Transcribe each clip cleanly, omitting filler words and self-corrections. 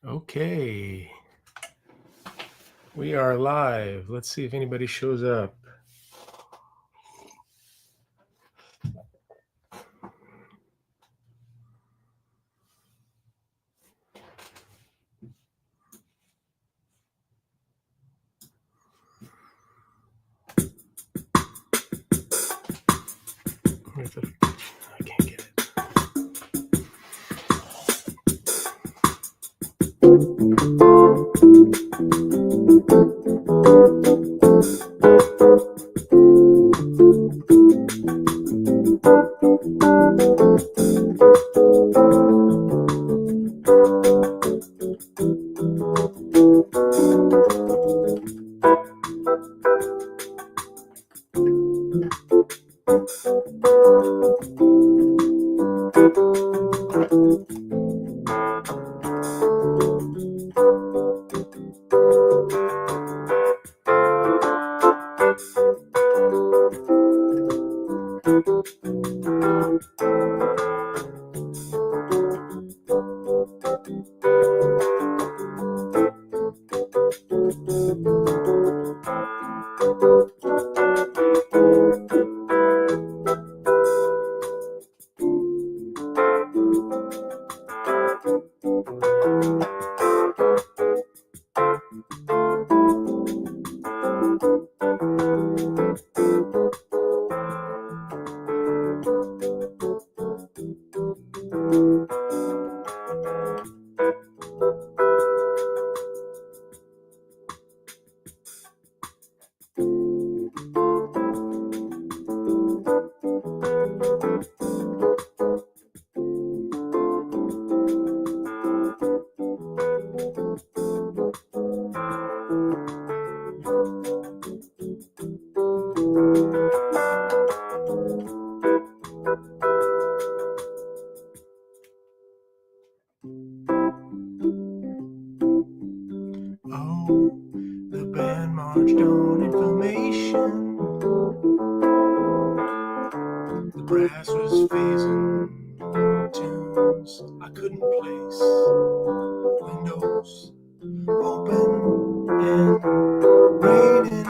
Okay, we are live. Let's see if anybody shows up. I can't get it. Oh, the band marched on information. The brass was phasing tunes I couldn't place. Windows open and raining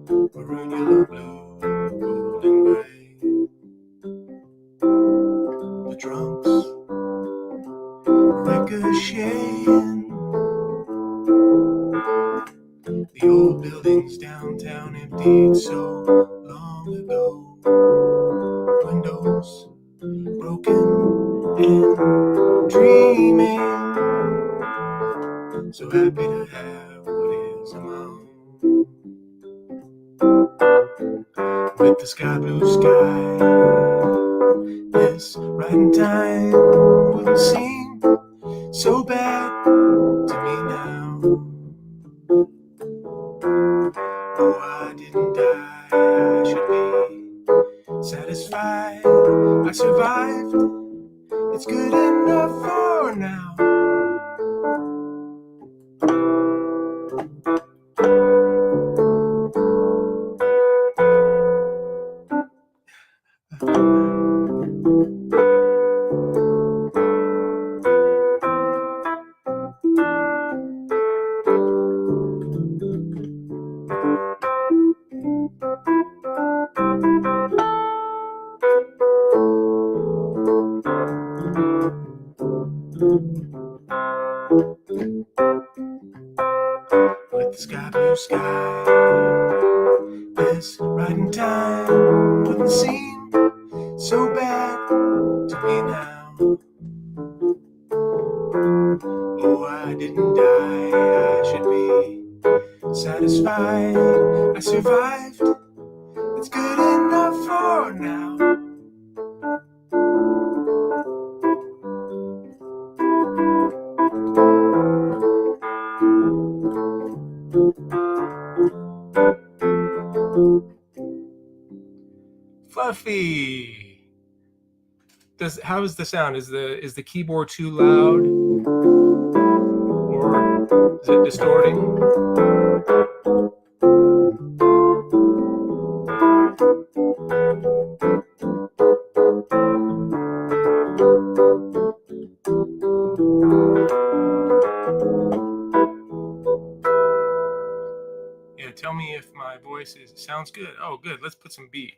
in maroon, yellow, blue, gold, and gray. The drums ricocheting. The old buildings downtown emptied so long ago. Windows broken and dreaming. So happy to have what is a mom. With the sky blue sky, this right in time wouldn't seem so bad to me now. Oh, I didn't die, I should be satisfied. I survived, it's good enough for now. With the sky blue sky, this right in time wouldn't seem so bad to me now. Oh, I didn't die, I should be satisfied. I survived, it's good enough for now. Fluffy. How is the sound? Is the keyboard too loud, or is it distorting? if my voice sounds good. Oh, good. Let's put some beat.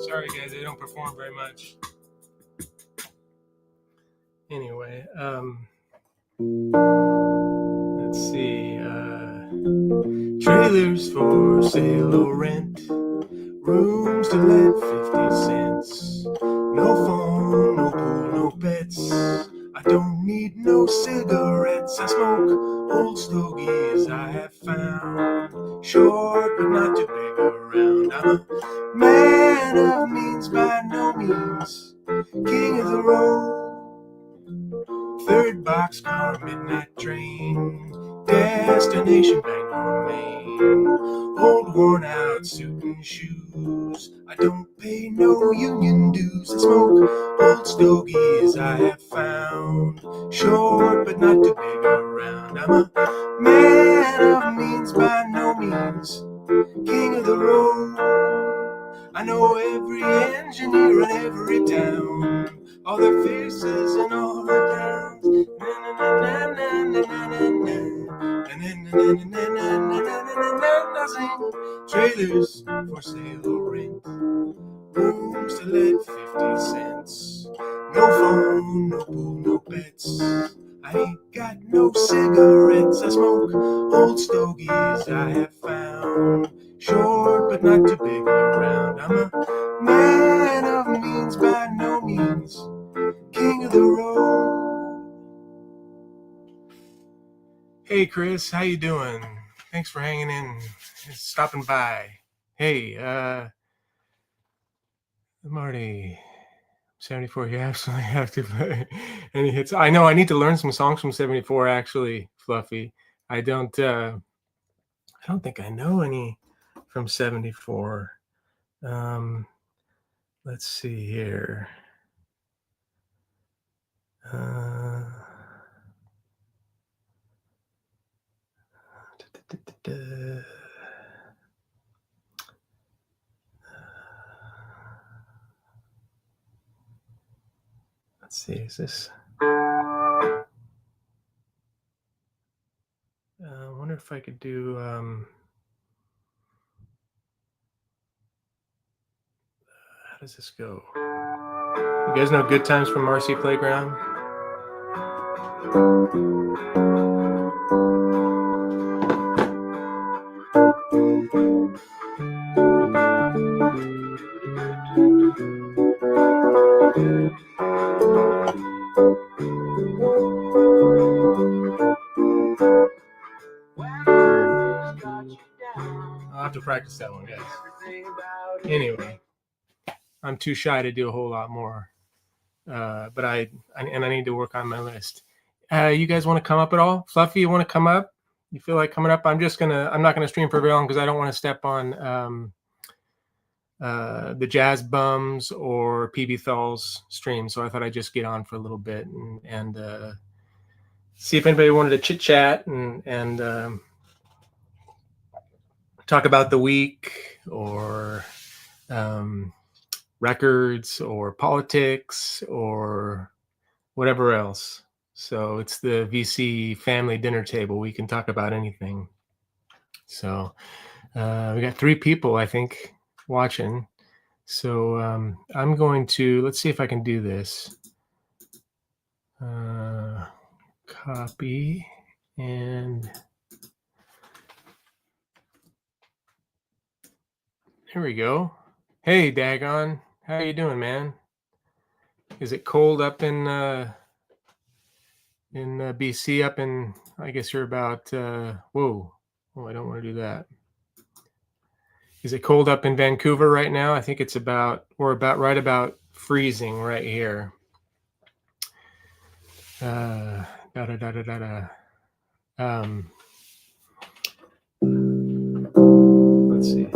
Sorry guys, I don't perform very much. Anyway, let's see. Trailers for sale or rent, rooms to let 50 cents. No phone, no pool, no pets. I don't need no cigarettes. I smoke old stogies I have found. Short but not too big around. I'm a man of means by no means. King of the road. Third boxcar, midnight train. Destination Bangor, Maine. Old worn out suit and shoes. I don't pay no union dues. I smoke old stogies I have found. Short but not too big around. I'm a man of means by no means. King of the road. I know every engineer in every town. All their faces and all their towns. Trailers for sale or rent, rooms to let 50 cents. No phone, no pool, no pets. I ain't got no cigarettes. I smoke old stogies I have found. Short but not too big around. I'm a man of means by no means. King of the road. Hey Chris, how you doing? Thanks for hanging in, stopping by. Hey, Marty, 74. You absolutely have to play any hits. I know I need to learn some songs from 74. Actually, Fluffy, I don't think I know any from 74. Let's see here. Let's see, is this? I wonder if I could do. How does this go? You guys know Good Times from Marcy Playground? I'll have to practice that one, guys. Anyway, I'm too shy to do a whole lot more, but I need to work on my list. You guys want to come up at all? Fluffy, you want to come up? You feel like coming up? I'm not gonna stream for very long because I don't want to step on the Jazz Bums or PB Thal's stream. So I thought I'd just get on for a little bit and see if anybody wanted to chit chat and talk about the week or records or politics or whatever else. So it's the VC family dinner table. We can talk about anything. So we got 3 people, I think, watching. So I'm going to, let's see if I can do this. Copy and here we go. Hey, Dagon, how you doing, man? Is it cold up in BC? Up in, I guess you're about. Whoa, oh, I don't want to do that. Is it cold up in Vancouver right now? I think it's we're about right about freezing right here. Da da da da da da. Let's see.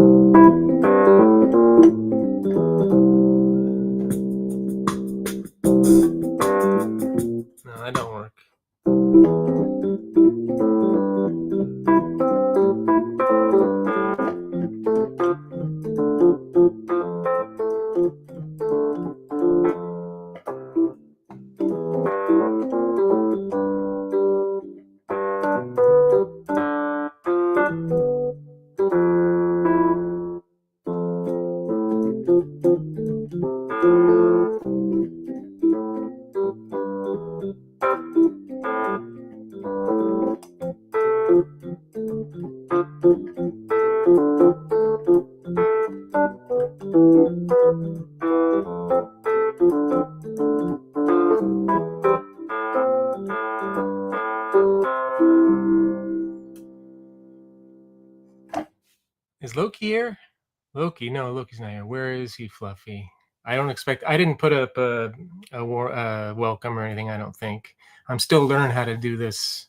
No, that don't work. Is Loki here? Loki? No, Loki's not here. Where is he, Fluffy? I didn't put up a welcome or anything, I don't think. I'm still learning how to do this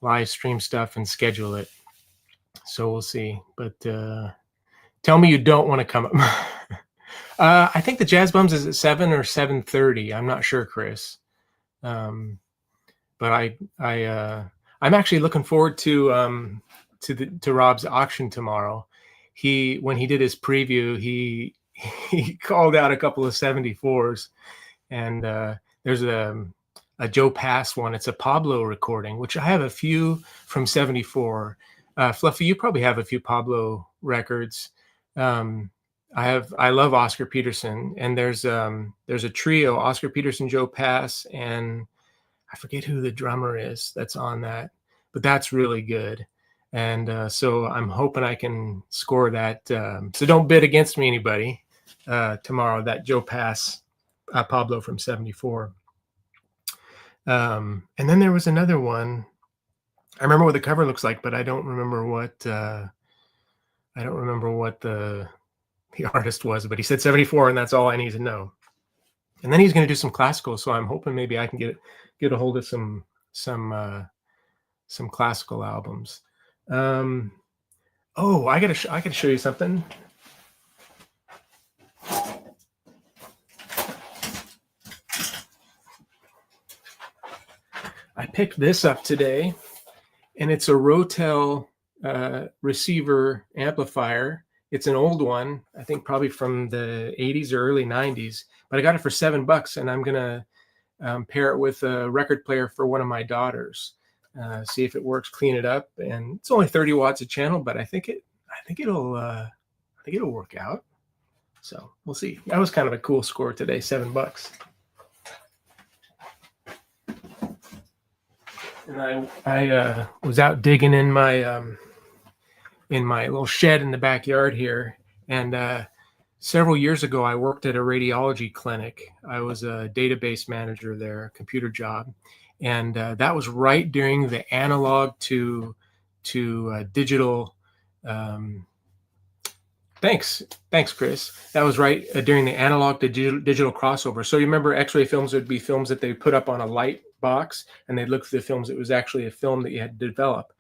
live stream stuff and schedule it. So we'll see. But tell me you don't want to come up. I think the Jazz Bums is at 7 or 7:30. I'm not sure, Chris. But I'm actually looking forward to Rob's auction tomorrow. When he did his preview, he called out a couple of 74s, and there's a Joe Pass one. It's a Pablo recording, which I have a few from 74. Fluffy, you probably have a few Pablo records. I love Oscar Peterson, and there's a trio: Oscar Peterson, Joe Pass, and I forget who the drummer is that's on that, but that's really good. And so I'm hoping I can score that. So don't bid against me, anybody, tomorrow, that Joe Pass Pablo from 74. And then there was another one. I remember what the cover looks like, but I don't remember what the artist was, but he said 74, and that's all I need to know. And then he's going to do some classical, so I'm hoping maybe I can get a hold of some classical albums. I gotta show you something. I picked this up today, and it's a Rotel receiver amplifier. It's an old one, I think probably from the 80s or early 90s, but I got it for $7, and I'm gonna pair it with a record player for one of my daughters. See if it works, clean it up, and it's only 30 watts a channel, but I think it'll work out. So we'll see. That was kind of a cool score today, $7. And I was out digging in my little shed in the backyard here, and several years ago I worked at a radiology clinic. I was a database manager there, a computer job. And that was right during the analog to digital. Thanks, Chris. That was right during the analog to digital crossover. So you remember X-ray films would be films that they put up on a light box, and they'd look through the films. It was actually a film that you had to develop.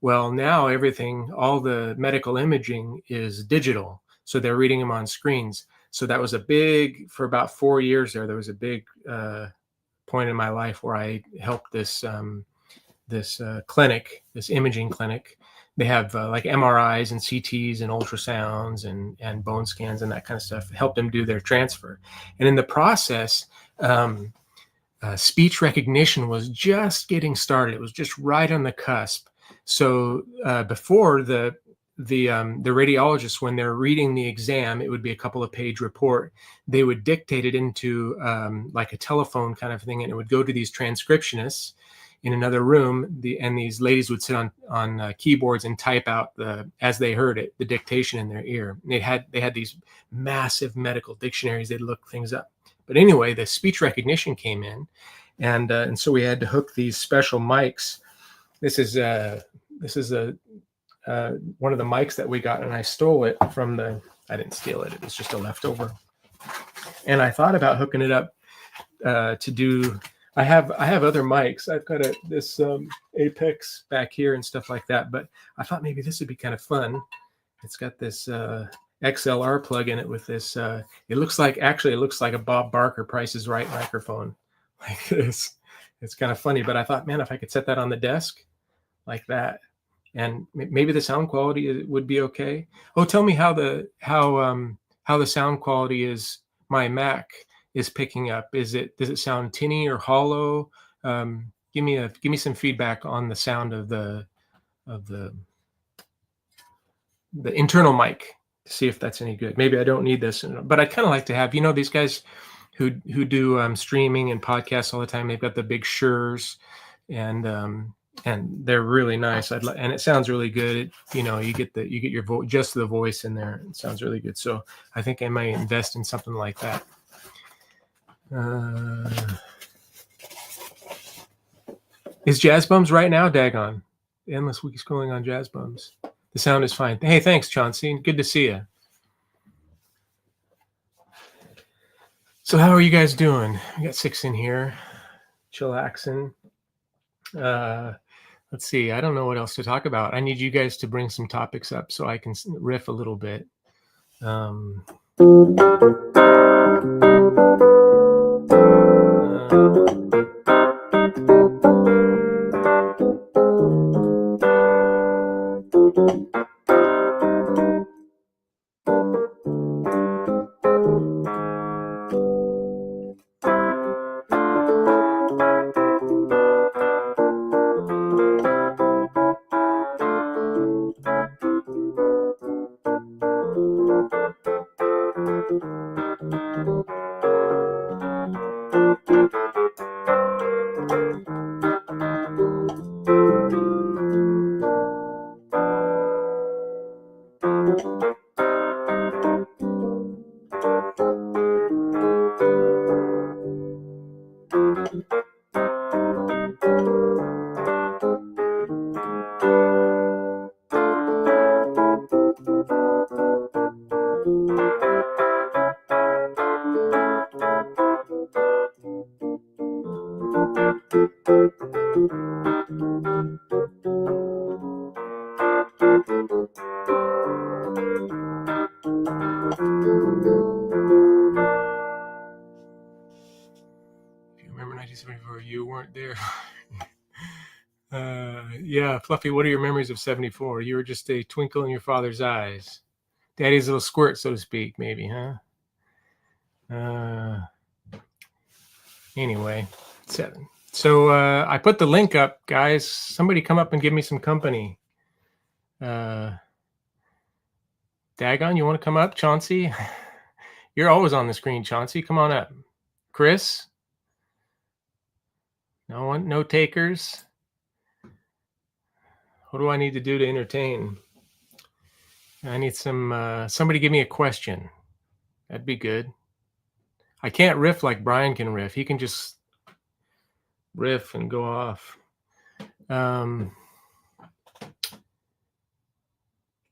Well, now all the medical imaging is digital, so they're reading them on screens. So that was for about 4 years there was a big point in my life where I helped this clinic, this imaging clinic. They have like MRIs and CTs and ultrasounds and bone scans and that kind of stuff. Help them do their transfer, and in the process, speech recognition was just getting started. It was just right on the cusp. So before the radiologists, when they're reading the exam, it would be a couple of page report. They would dictate it into like a telephone kind of thing, and it would go to these transcriptionists in another room. And these ladies would sit on keyboards and type out as they heard it, the dictation in their ear. And they had these massive medical dictionaries. They'd look things up. But anyway, the speech recognition came in, and so we had to hook these special mics. This is one of the mics that we got, and I stole it from I didn't steal it. It was just a leftover. And I thought about hooking it up to do. I have other mics. I've got this Apex back here and stuff like that. But I thought maybe this would be kind of fun. It's got this XLR plug in it with this. It looks like a Bob Barker Price is Right microphone, like this. It's kind of funny. But I thought, man, if I could set that on the desk like that, and maybe the sound quality would be okay. Oh, tell me how the sound quality is. My Mac is picking up. Does it sound tinny or hollow? Give me some feedback on the sound of the internal mic to see if that's any good. Maybe I don't need this, but I'd kind of like to have, these guys who do streaming and podcasts all the time. They've got the big Shure, and they're really nice. And it sounds really good. You get your just the voice in there. It sounds really good. So I think I might invest in something like that. Is Jazz Bums right now? Daggone. Endless week scrolling on Jazz Bums. The sound is fine. Hey, thanks, Chauncey. Good to see you. So how are you guys doing? We got 6 in here. Chillaxing. Let's see. I don't know what else to talk about. I need you guys to bring some topics up so I can riff a little bit. You weren't there. Yeah, Fluffy, what are your memories of 74? You were just a twinkle in your father's eyes. Daddy's little squirt, so to speak, maybe, huh? Anyway, 7. So I put the link up, guys. Somebody come up and give me some company. Dagon, you want to come up? Chauncey? You're always on the screen, Chauncey. Come on up. Chris? No one? No takers? What do I need to do to entertain? I need somebody give me a question. That'd be good. I can't riff like Brian can riff. He can just riff and go off.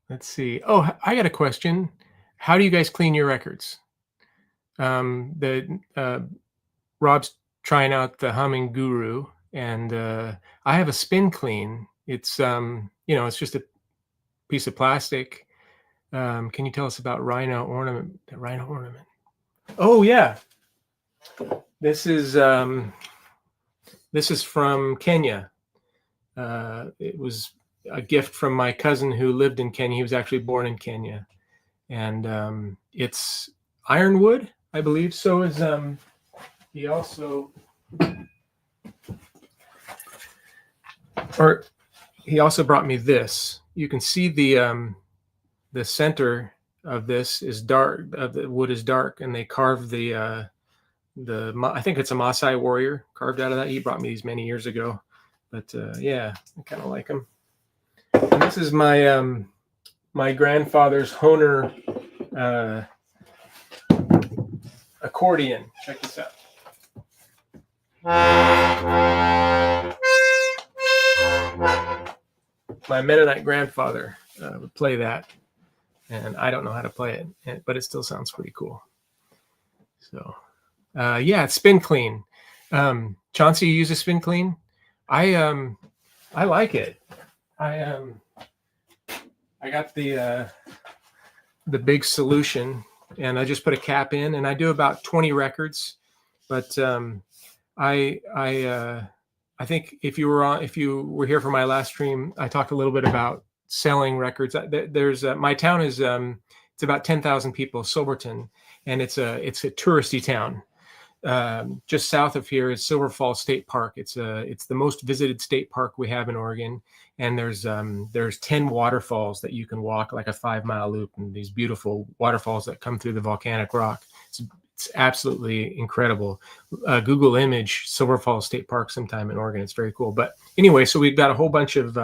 Let's see. Oh, I got a question. How do you guys clean your records? Rob's trying out the Humming Guru, and I have a spin clean. It's it's just a piece of plastic. Can you tell us about Rhino Ornament? The Rhino Ornament. Oh yeah, this is from Kenya. It was a gift from my cousin who lived in Kenya. He was actually born in Kenya, and it's ironwood, I believe. So is he also Or he also brought me this. You can see the center of this is dark. The wood is dark, and they carved the I think it's a Maasai warrior carved out of that. He brought me these many years ago, but yeah, I kind of like them. And this is my grandfather's Hohner accordion. Check this out. My Mennonite grandfather would play that, and I don't know how to play it, but it still sounds pretty cool. So, yeah, it's Spin Clean. Chauncey, you use a Spin Clean? I like it. I got the big solution, and I just put a cap in, and I do about 20 records. But I think if you were here for my last stream, I talked a little bit about selling records. There's my town is it's about 10,000 people, Silverton, and it's a touristy town. Just south of here is Silver Falls State Park. It's the most visited state park we have in Oregon, and there's 10 waterfalls that you can walk, like a 5-mile loop, and these beautiful waterfalls that come through the volcanic rock. It's absolutely incredible. Google image Silver Falls State Park sometime in Oregon. It's very cool. But anyway, so we've got a whole bunch of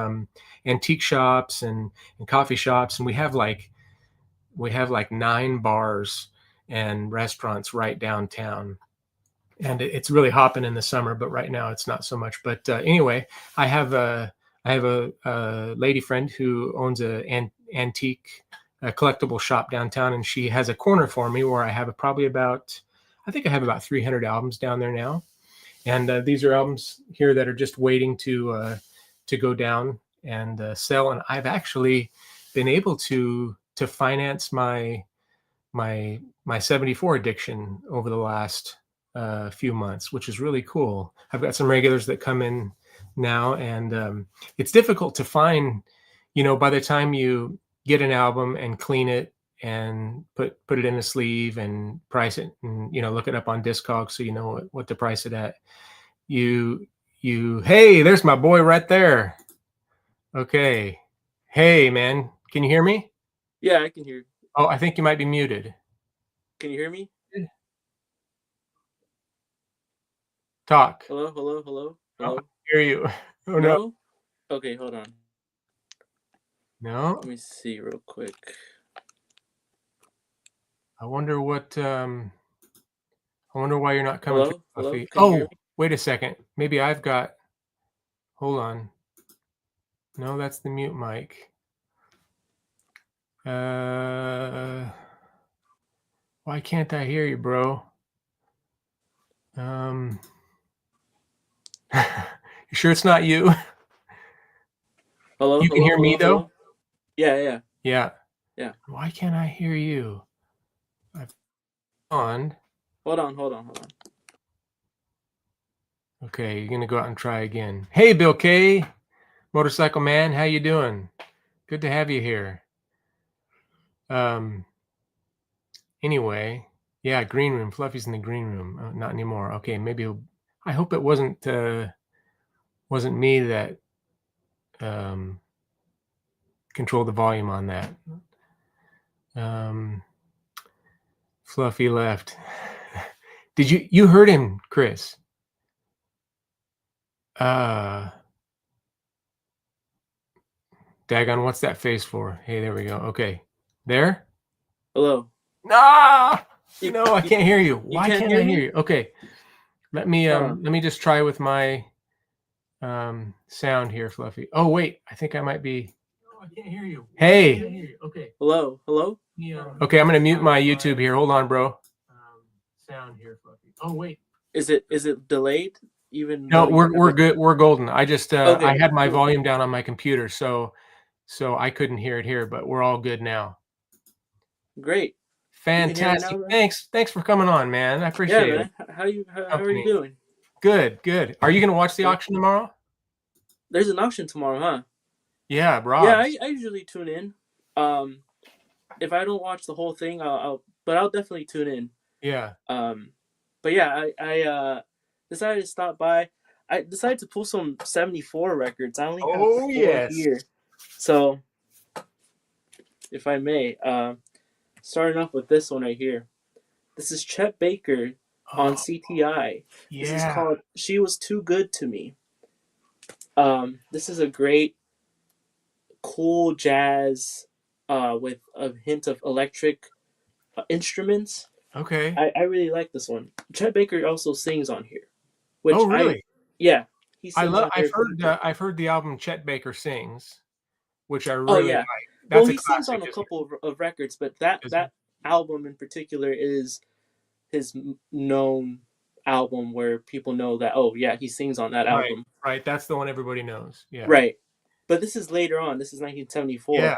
antique shops and coffee shops, and we have like 9 bars and restaurants right downtown. And it's really hopping in the summer, but right now it's not so much. But anyway, I have a lady friend who owns an antique collectible shop downtown, and she has a corner for me where I have I think I have about 300 albums down there now. And these are albums here that are just waiting to go down and sell. And I've actually been able to finance my 74 addiction over the last few months, which is really cool. I've got some regulars that come in now, and it's difficult to find, by the time you get an album and clean it and put it in a sleeve and price it, and look it up on Discogs so you know what to price it at. Hey, there's my boy right there. Okay. Hey man, can you hear me? Yeah, I can hear you. Oh, I think you might be muted. Can you hear me? Talk. Hello. Oh, I hear you. Oh no? Okay, hold on. No. Let me see real quick. I wonder what. I wonder why you're not coming through, Fluffy. Oh, wait a second. Maybe I've got. Hold on. No, that's the mute mic. Why can't I hear you, bro? You sure it's not you? Hello. You can hear me though? Yeah. Yeah. Why can't I hear you? Hold on. Okay, you're gonna go out and try again. Hey, Bill K, Motorcycle Man, how you doing? Good to have you here. Anyway, yeah, green room. Fluffy's in the green room. Oh, not anymore. Okay, maybe. I hope it wasn't me that controlled the volume on that. Fluffy left. Did you heard him, Chris? Dagon, what's that face for? Hey, there we go. Okay. There? Hello. Ah! I can't hear you. Why can't I hear you? Okay. Let me just try with my sound here, Fluffy. Oh, wait. I think I might be. I can't hear you. Hey. Okay. Hello. Okay, I'm going to mute my YouTube here. Hold on, bro. Sound here, Fluffy. Oh, wait. Is it delayed? Even no, we're good. We're golden. I just okay, I had my volume down on my computer, so I couldn't hear it here, but we're all good now. Great. Fantastic. Thanks for coming on, man. I appreciate it. Man. How are you doing? Good. Are you going to watch the auction tomorrow? There's an auction tomorrow, huh? Yeah, bro. Yeah, I usually tune in. If I don't watch the whole thing, I'll definitely tune in. Yeah. But yeah, I decided to stop by. I decided to pull some 74 records. I only have Oh, 4 yes. here. So, if I may, starting off with this one right here. This is Chet Baker on Oh, CTI. This is yeah. called She Was Too Good to Me. This is a great, cool jazz with a hint of electric instruments. Okay. I really like this one. Chet Baker also sings on here, Oh, which really? yeah, he sings on here too. I've heard the album Chet Baker Sings, which I Oh really yeah, like. well That's a he sings classic, on a isn't couple of records, but that it? Isn't it? that album in particular is his known album where people know that, oh yeah, he sings on that Right, album. right. That's the one everybody knows. Yeah. Right. But this is later on. This is Yeah. 1974,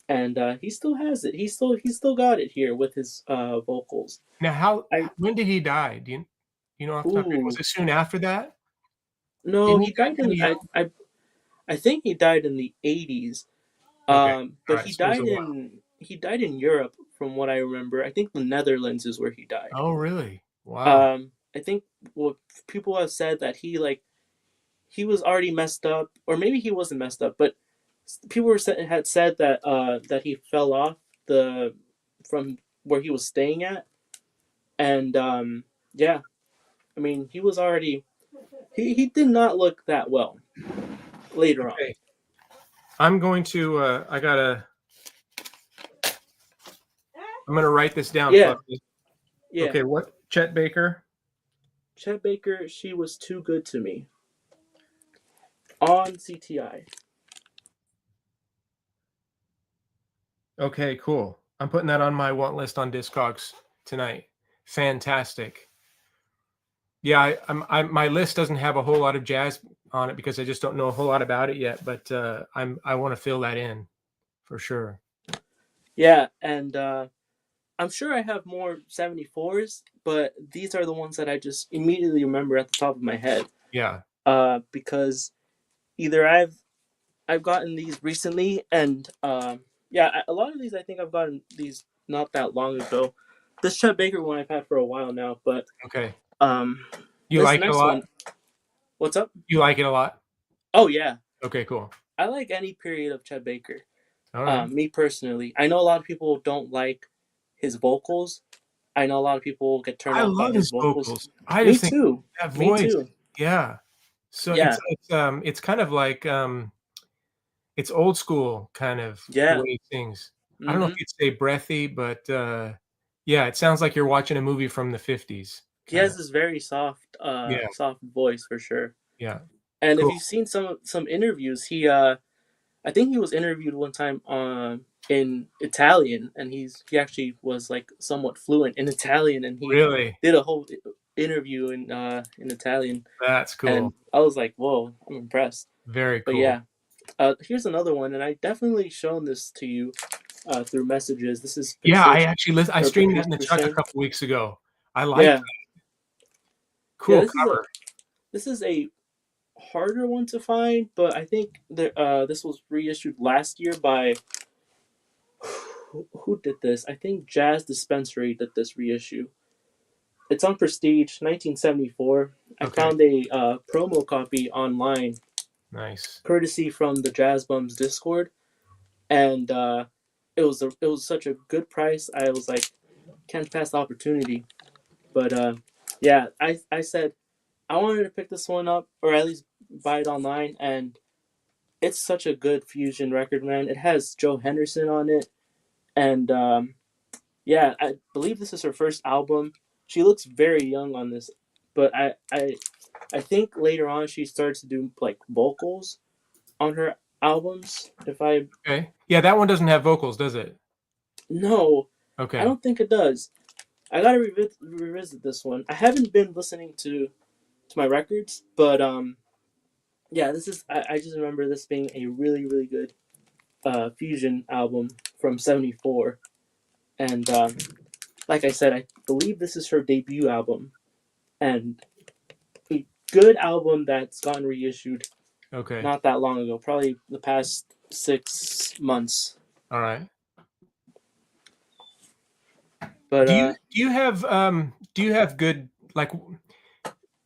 and he still has it. He's still got it here with his vocals. Now, I when did he die? Do you know off the top of your head? Was ooh it soon after that? no, Didn't he he die died pretty in young? I think he died in the 80s. Okay. All But right. So it was a while. he died in Europe from what I remember. I think the Netherlands is where he died. Oh, really? Wow. I think what people have said that he was already messed up, or maybe he wasn't messed up, but people had said that that he fell off the from where he was staying at, and yeah, I mean he was already he did not look that well later on. Okay. I'm going to. I'm gonna write this down, Yeah, Fluffy. yeah. Okay. What? Chet Baker. Chet Baker, She Was Too Good to Me on CTI. Okay. Cool. I'm putting that on my want list on Discogs tonight. Fantastic. Yeah, my list doesn't have a whole lot of jazz on it because I just don't know a whole lot about it yet. But I want to fill that in for sure. Yeah, and I'm sure I have more 74s, but these are the ones that I just immediately remember at the top of my head. Yeah. Because either I've gotten these recently, and yeah, a lot of these I think I've gotten these not that long ago. This Chet Baker one I've had for a while now, but Okay. um, You this like it a next lot? one, what's up? You like it a lot? Oh yeah, Okay. Cool. I like any period of Chet Baker. All right. Me personally, I know a lot of people don't like his vocals. I know a lot of people get turned I off by love his his vocals. vocals. I Me just think too. that Me voice. too. Yeah. So Yeah. it's kind of like it's old school kind of the Yeah. way he sings. I don't know if Mhm. you'd say breathy, but yeah, it sounds like you're watching a movie from the 50s He kind of. has this very Yeah. soft voice for sure. Yeah. And if Cool. you've seen some interviews, I think he was interviewed one time in Italian, and he actually was like somewhat fluent in Italian, and he Really? did a whole interview in Italian, That's cool. and I was like, whoa, I'm impressed. Very But cool. yeah, here's another one, and I definitely shown this to you through messages. This is Yeah, I Patricia actually I or streamed that in the truck a Patricia. couple weeks ago. I like Yeah, that. yeah. Cool cover. This is a harder one to find, but I think this was reissued last year by who did this? I think Jazz Dispensary did this reissue. It's on Prestige, 1974. I Okay. found a promo copy online, Nice. courtesy from the Jazz Bums Discord, and it was such a good price. I was like, can't pass the opportunity. But yeah, I said I wanted to pick this one up, or at least buy it online, and it's such a good fusion record, man. It has Joe Henderson on it, and yeah, I believe this is her first album. She looks very young on this, but I think later on she starts to do like vocals on her albums. If I Okay. Yeah, that one doesn't have vocals, does it? no, I Okay. don't think it does. I gotta revisit this one. I haven't been listening to my records, but yeah, this is I just remember this being a really good fusion album from '74, and like I said, I believe this is her debut album, and a good album that's gotten reissued Okay. not that long ago, probably the past 6 months. All right. But Do you have good like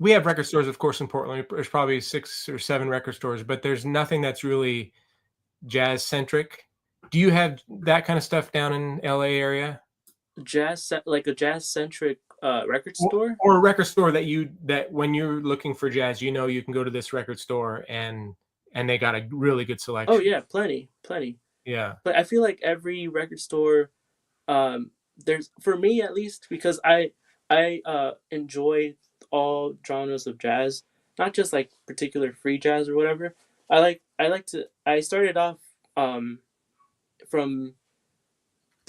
we have record stores, of course, in Portland. There's probably 6 or 7 record stores, but there's nothing that's really jazz centric. Do you have that kind of stuff down in LA area? Like a jazz centric record Or, store. or a record store that when you're looking for jazz, you can go to this record store and they got a really good Oh selection. yeah, plenty. Yeah. But I feel like every record store, there's, for me at least, because I enjoy all genres of jazz, not just like particular free jazz or whatever. I started off um, from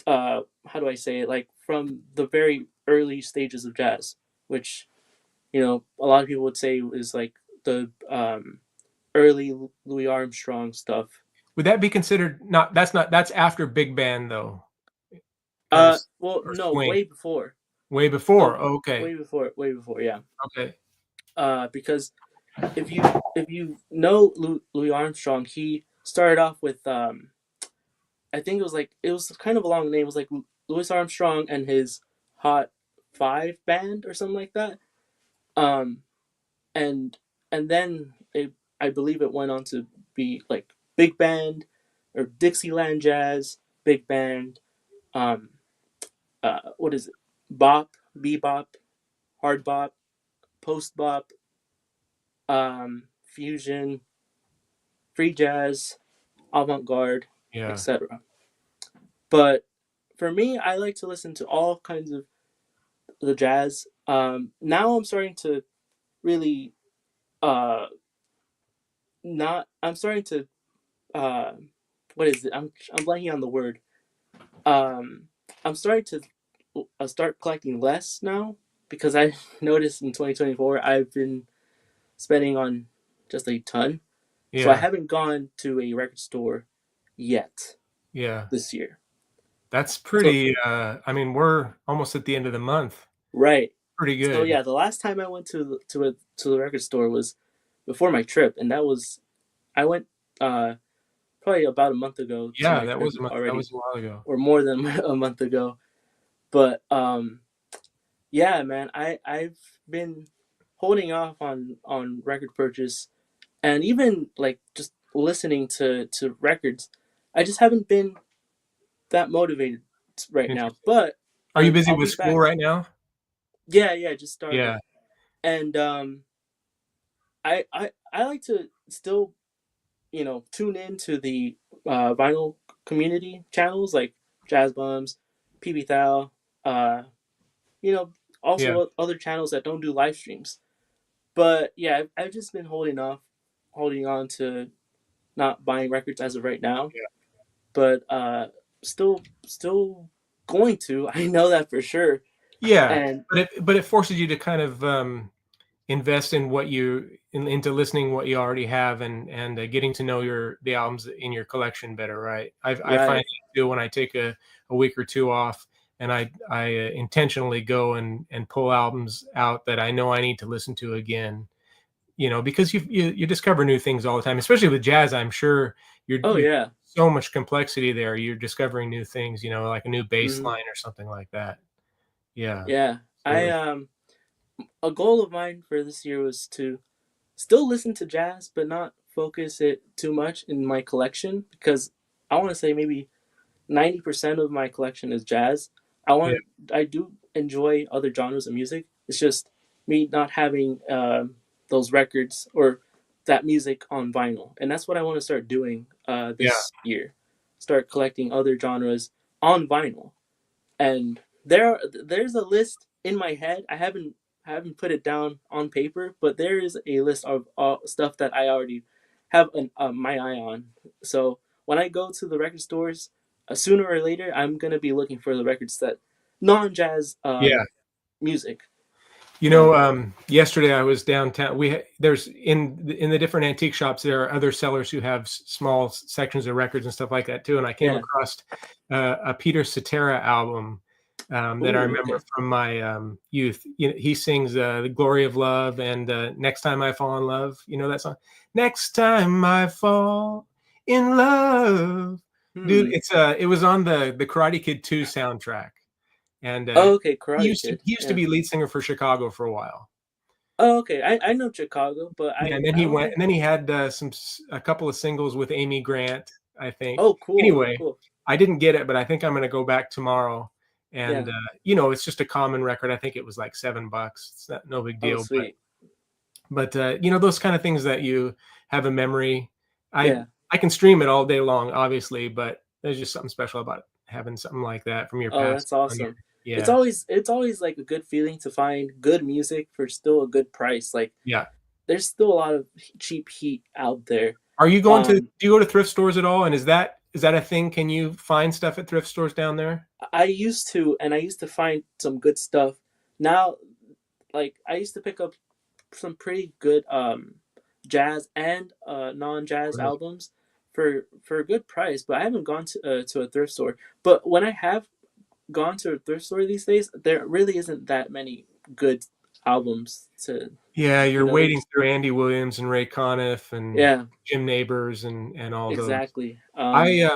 how do I say it, like from the very early stages of jazz, which a lot of people would say is like the early Louis Armstrong stuff. Would that be considered that's after big band though? Kind of Well, or no, swing. way before. Way No, before. Okay. way before, yeah. Okay. Because if you know Louis Armstrong, he started off with I think it was kind of a long name. It was like Louis Armstrong and his Hot Five band or something like that. Um, and then I believe it went on to be like big band or Dixieland Jazz, big band. Um, what is it? Bop, bebop, hard bop, post bop, fusion, free jazz, avant garde, Yeah. etc. But for me, I like to listen to all kinds of the jazz. Now I'm starting to really uh not. I'm starting to uh what is it? I'm blanking on the word. Um, I'm starting to start collecting less now because I noticed in 2024 I've been spending on just a ton. So I Yeah. haven't gone to a record store yet Yeah. this year. That's So pretty I mean, we're almost at the end of the month. right. Pretty So good. yeah, the last time I went to the record store was before my trip, and that was I went uh probably about a month ago to Yeah, my trip that already, was a while ago. or more than a month ago. But yeah, man, I've been holding off on record purchase, and even like just listening to records. I just haven't been that motivated right now, Interesting. but Are you busy I'll with be school back. right now? Yeah, just started, Yeah. and I like to still tune into the vinyl community channels like Jazz Bums, PB Thou, uh, you know, Yeah. also other channels that don't do live streams. But yeah, I've just been holding on to not buying records as of right now, but still going to. I know that for sure. Yeah, And but it forces you to kind of invest in into listening what you already have and getting to know the albums in your collection better, right? I find right, that too when I take a week or two off and I intentionally go and pull albums out that I know I need to listen to again, because you discover new things all the time, especially with jazz. I'm sure oh you yeah, so much complexity there. You're discovering new things, like a new bass hmm line or something like that. Yeah, yeah. I absolutely. A goal of mine for this year was to still listen to jazz, but not focus it too much in my collection because I want to say maybe 90% of my collection is jazz. Yeah, I do enjoy other genres of music. It's just me not having those records or that music on vinyl, and that's what I want to start doing yeah, this year. Start collecting other genres on vinyl, and there's a list in my head. I haven't put it down on paper, but there is a list of stuff that I already have my eye on. So when I go to the record stores, sooner or later, I'm gonna be looking for the records that non-jazz yeah. music. Yesterday I was downtown. There's in the different antique shops there are other sellers who have small sections of records and stuff like that too. And I came Yeah. across a Peter Cetera album that I Ooh. remember Okay. from my youth. He sings "The Glory of Love" and "Next Time I Fall in Love." You know that song? Next time I fall in love, dude. Hmm. It was on the Karate Kid 2 soundtrack, and Oh, okay. Karate Kid. he used to Yeah. be lead singer for Chicago for a while. Oh, okay. I know Chicago, but Yeah, and then I he don't went, think. and then he had a couple of singles with Amy Grant, I think. Oh, cool, Anyway, cool. I didn't get it, but I think I'm going to go back tomorrow. And Yeah. it's just a common record. I think it was like $7. It's not no big Oh, deal, sweet. but those kind of things that you have a memory. I Yeah. I can stream it all day long, obviously, but there's just something special about having something like that from your Oh, past that's on your, awesome. yeah, It's always like a good feeling to find good music for still a good price. Like yeah. there's still a lot of cheap heat out there. Are you going to? Do Um, you go to thrift stores at all? And is that a thing? Can you find stuff at thrift stores down there? I used to, and I used to find some good stuff. Now, like I used to pick up some pretty good jazz and non-jazz Really? albums for a good price, but I haven't gone to a thrift store. But when I have gone to a thrift store these days, there really isn't that many good albums to, Yeah, you're wading there's, through Andy Williams and Ray Conniff and yeah, Jim Neighbors and all those. exactly. I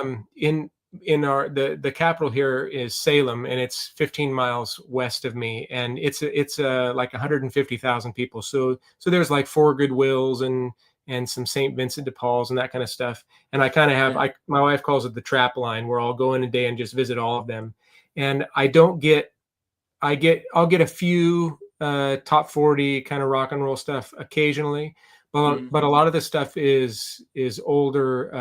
in our the capital here is Salem, and it's 15 miles west of me, and it's like 150,000 people. So there's like four Goodwills and some St. Vincent de Paul's and that kind of stuff. And I kind of have Yeah, I my wife calls it the trap line, where I'll go in a day and just visit all of them. And I don't get I'll get a few top 40 kind of rock and roll stuff occasionally, mm, but a lot of the stuff is older,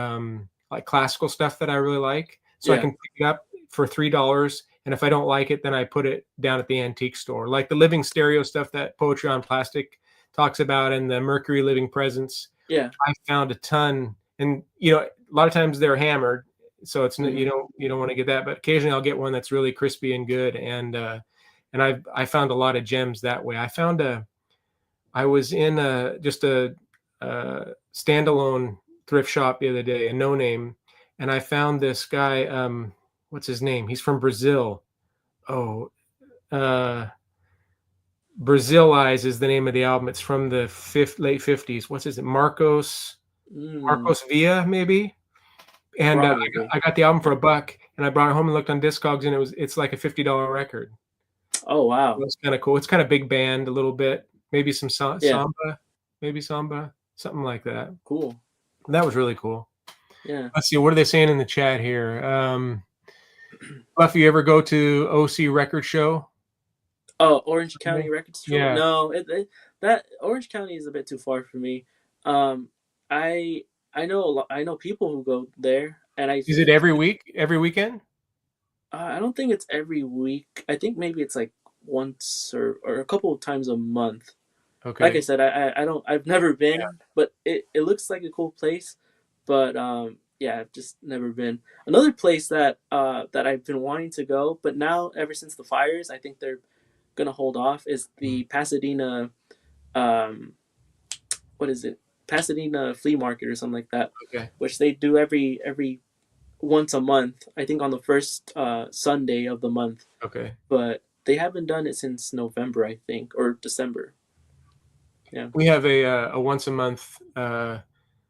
like classical stuff that I really like. So I yeah, can pick it up for $3, and if I don't like it, then I put it down at the antique store, like the Living Stereo stuff that Poetry on Plastic talks about, and the Mercury Living Presence. yeah, I found a ton, and a lot of times they're hammered, so mm, you don't want to get that, but occasionally I'll get one that's really crispy and good, and I found a lot of gems that way. I was in a standalone thrift shop the other day, a no name, and I found this guy. What's his name? He's from Brazil. Oh, uh, Brazil Eyes is the name of the album. It's from the late '50s. What's his name? mm, Marcos Villa, maybe. And probably. I got the album for $1, and I brought it home and looked on Discogs, and it's like a $50 record. Oh wow, It's kind of cool. It's kind of big band a little bit, maybe some yeah, samba, maybe samba, something like that. cool, That was really cool. yeah. Let's see, what are they saying in the chat here? Buff, you ever go to OC Record Show? Oh, Orange County Record Store? Yeah. No, that Orange County is a bit too far for me. Um, I I know a lot. I know people who go there, and Is it every week? Every weekend? I don't think it's every week. I think maybe it's like once or a couple of times a month. Like I Okay. said, I don't I've never been, but it looks like a cool place. But yeah, I've just never been. Another place that I've been wanting to go, but now ever since the fires, I think they're gonna hold off is Mm, the Pasadena um what is it? Pasadena flea market or something like that, okay. which they do every once a month. I think on the first Sunday of the month, Okay. but they haven't done it since November, I think, or December. Yeah. We have a once a month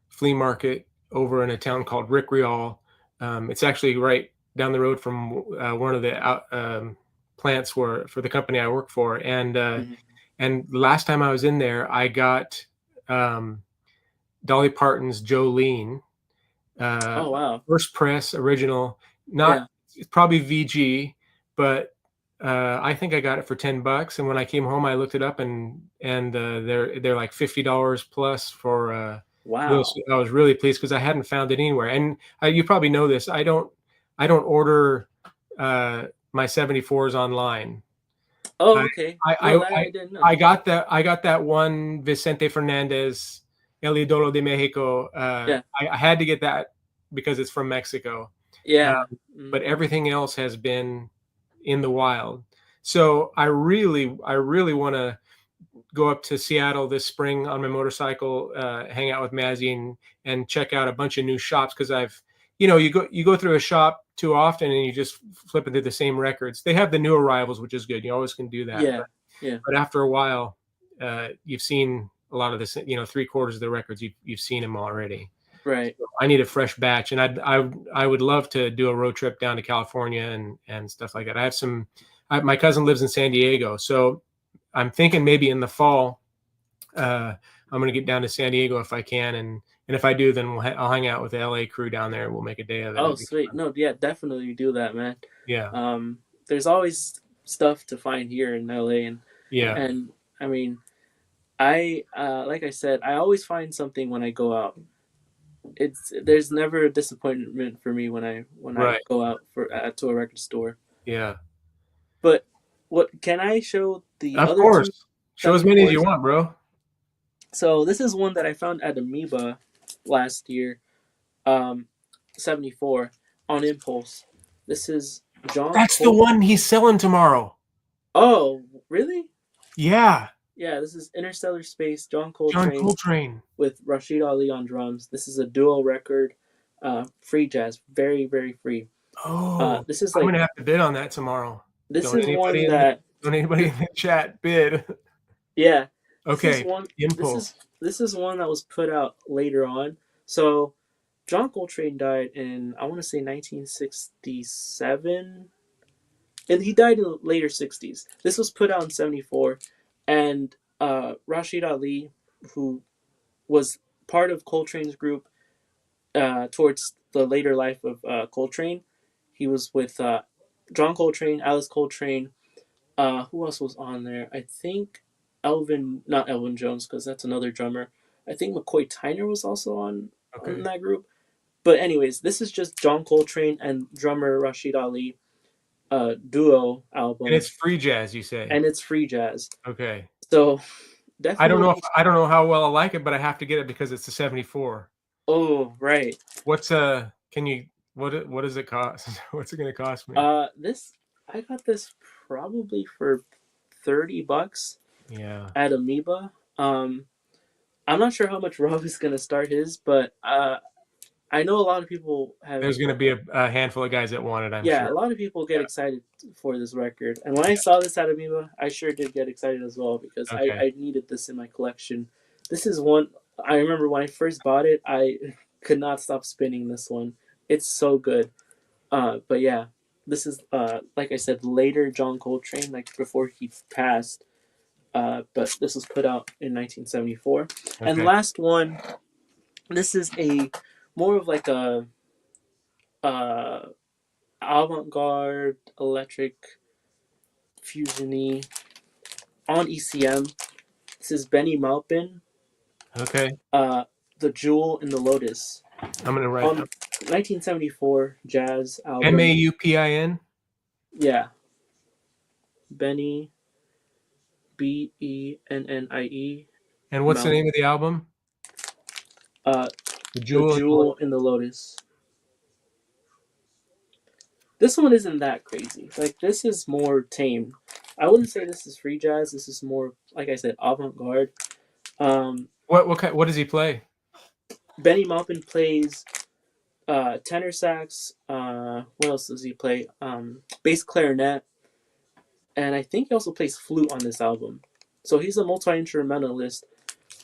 flea market over in a town called Rick Rial. It's actually right down the road from one of the plants for the company I work for. Mhm. And last time I was in there, I got um, Dolly Parton's Jolene, uh, Oh wow. first press original. Not Yeah. It's probably VG, but I think I got it for $10. And when I came home, I looked it up, and they're like $50 plus for those. Wow. I was really pleased because I hadn't found it anywhere. And you probably know this. I don't order my 74s online. Oh, I okay. I No, I that I I didn't know. I got that one Vicente Fernandez, El Idolo de Mexico. Yeah. I had to get that because it's from Mexico, Yeah. Mm. but everything else has been in the wild. So I really want to go up to Seattle this spring on my motorcycle, hang out with Mazzy, and check out a bunch of new shops, because you go through a shop too often and you just flip into the same records. They have the new arrivals, which is good. You always can do that, Yeah. Yeah. but after a while, you've seen a lot of this. Three-quarters of the records you've seen them already. Right. I need a fresh batch, and I would love to do a road trip down to California and stuff like that. My cousin lives in San Diego, so I'm thinking maybe in the fall I'm gonna get down to San Diego if I can, and if I do, then I'll hang out with the LA crew down there. We'll make a day of it. Oh, It'd be sweet. fun. No, yeah, definitely do that, man. Yeah, There's always stuff to find here in LA, yeah, and I mean, I like I said, I always find something when I go out. There's never a disappointment for me when I right. go out for to a record store. Yeah, But what can I show the of other two course. Show as many as you 74s? want, bro. So this is one that I found at Amoeba last year, um, 74 on impulse. This is John That's the Col. one he's selling tomorrow. Oh, really? Yeah, Yeah, this is Interstellar Space, John John Coltrane Coltrane. with Rashid Ali on drums. This is a duo record, free jazz, very very free. Oh, This is I'm like gonna have to bid on that tomorrow. this Don't is anybody one in the that don't anybody in the chat bid. yeah, this is Okay, one this Impulse. is this is one that was put out later on. So John Coltrane died in I want to say 1967, and he died in the later 60s. This was put out in 74, and Rashid Ali, who was part of Coltrane's group towards the later life of Coltrane, he was with John Coltrane, Alice Coltrane. Who else was on there? I think not Elvin Jones, because that's another drummer. I think McCoy Tyner was also on Okay. that group. But anyways, this is just John Coltrane and drummer Rashid Ali duo And album, it's free jazz, you say? and it's free jazz. Okay. So I don't know if definitely. I don't know how well I like it, but I have to get it because it's a 74. Oh right. What's can you what does it cost? What's it gonna cost me? This I got this probably for $30 Yeah. at Amoeba. I'm not sure how much Rob is gonna start his, but I know a lot of people have. There's gonna be a handful of guys that want it, I'm Yeah, sure. a lot of people get Yeah. excited for this record, and when I saw this at Amoeba, I sure did get excited as well because Okay. I needed this in my collection. This is one I remember when I first bought it, I could not stop spinning this one. It's so good. But yeah, this is like I said, later John Coltrane, like before he passed. But this was put out in 1974. And Okay. last one, this is a more of like a uh, avant-garde electric fusiony on ECM. This is Benny Maupin, Okay. The Jewel in the Lotus I'm gonna write on 1974 jazz album. Maupin. Yeah, Benny Bennie. And what's the Mount. name of the album? The The Jewel. Jewel in the Lotus. This one isn't that crazy. Like this is more tame. I wouldn't say this is free jazz. This is more, like I said, avant-garde. What does he play? Benny Maupin plays tenor sax. What else does he play? Bass clarinet, and I think he also plays flute on this album. So he's a multi-instrumentalist.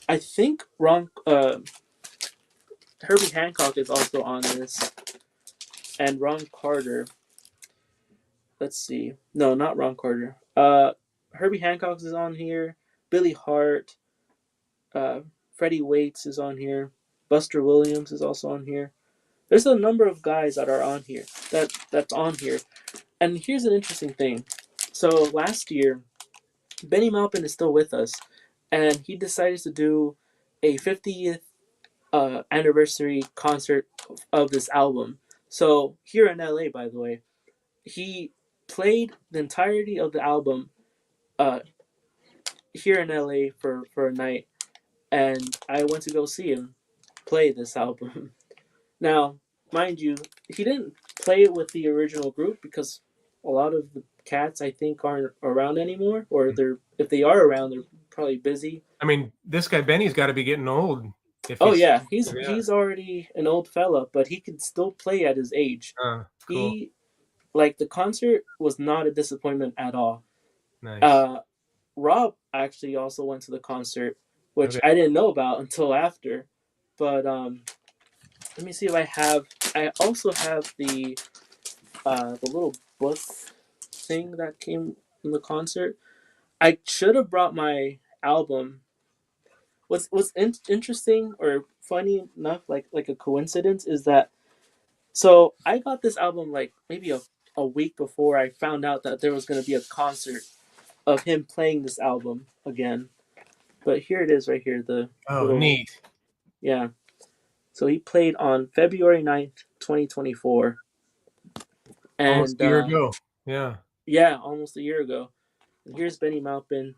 I think Herbie Hancock is also on this, and Ron Carter. Let's see. No, not Ron Carter. Herbie Hancock is on here. Billy Hart. Freddie Waits is on here. Buster Williams is also on here. There's a number of guys that are on here. That's on here. And here's an interesting thing. So last year, Benny Maupin is still with us, and he decided to do a 50th anniversary concert of this album. So here in LA, by the way, he played the entirety of the album here in LA for a night, and I went to go see him play this album. Now, mind you, he didn't play it with the original group because a lot of the cats I think aren't around anymore, or if they are around, they're probably busy. I mean, this guy Benny's got to be getting old. If Oh he's yeah, yeah. he's already an old fella, but he could still play at his age. Cool. He like the concert was not a disappointment at all. Nice. Rob actually also went to the concert, which Okay. I didn't know about until after. But let me see if I have. I also have the little book thing that came in the concert. I should have brought my album interesting or funny enough, like a coincidence, is that so I got this album like maybe a week before I found out that there was going to be a concert of him playing this album again. But here it is right here, the Oh, little, neat. yeah. So he played on February 9th, 2024. Almost And a year ago. Yeah. yeah, almost a year ago. And here's Benny Maupin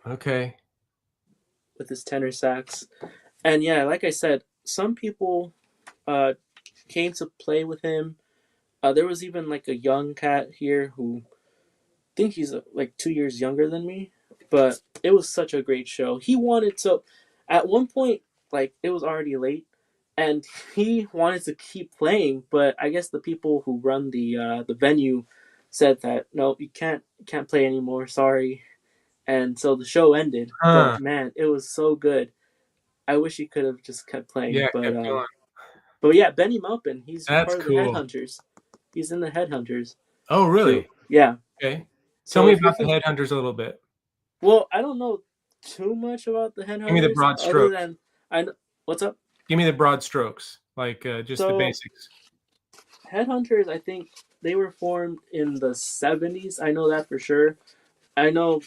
Okay. with his tenor sax. And yeah, like I said, some people uh, came to play with him. There was even like a young cat here who think he's like 2 years younger than me, but it was such a great show. He wanted to, at one point, like it was already late, and he wanted to keep playing, but I guess the people who run the venue said that no, you can't play anymore. Sorry, and so the show ended. Huh. But man, it was so good. I wish he could have just kept playing, Yeah, kept going. but yeah, Benny Maupin, he's That's part of the cool. Headhunters. He's in the Headhunters Oh, too. really? Yeah. Okay. Tell So me if you're about the Headhunters a little bit. well, I don't know too much about the Give me the Headhunters broad other strokes. than I know what's up. Give me the broad strokes, like just the So basics. Headhunters, I think they were formed in the '70s. I know that for sure. I know,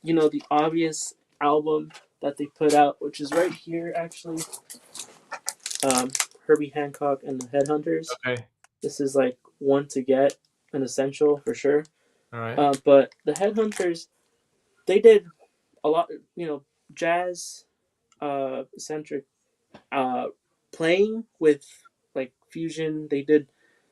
the obvious album that they put out, which is right here actually. Herbie Hancock and the Headhunters. Okay. This is like one to get, an essential for sure. All right. But the Headhunters, they did a lot, jazz centric uh, playing with like fusion. They did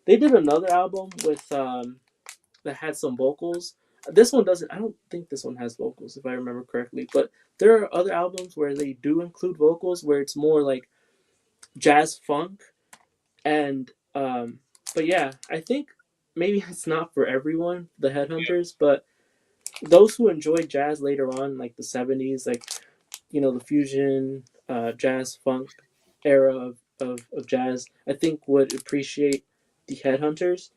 another album with that had some vocals. This one doesn't. I don't think this one has vocals if I remember correctly. But there are other albums where they do include vocals, where it's more like jazz funk. And but yeah, I think maybe it's not for everyone, the Headhunters, but those who enjoyed jazz later on, like the '70s, like the fusion, jazz funk era of jazz, I think would appreciate the Headhunters.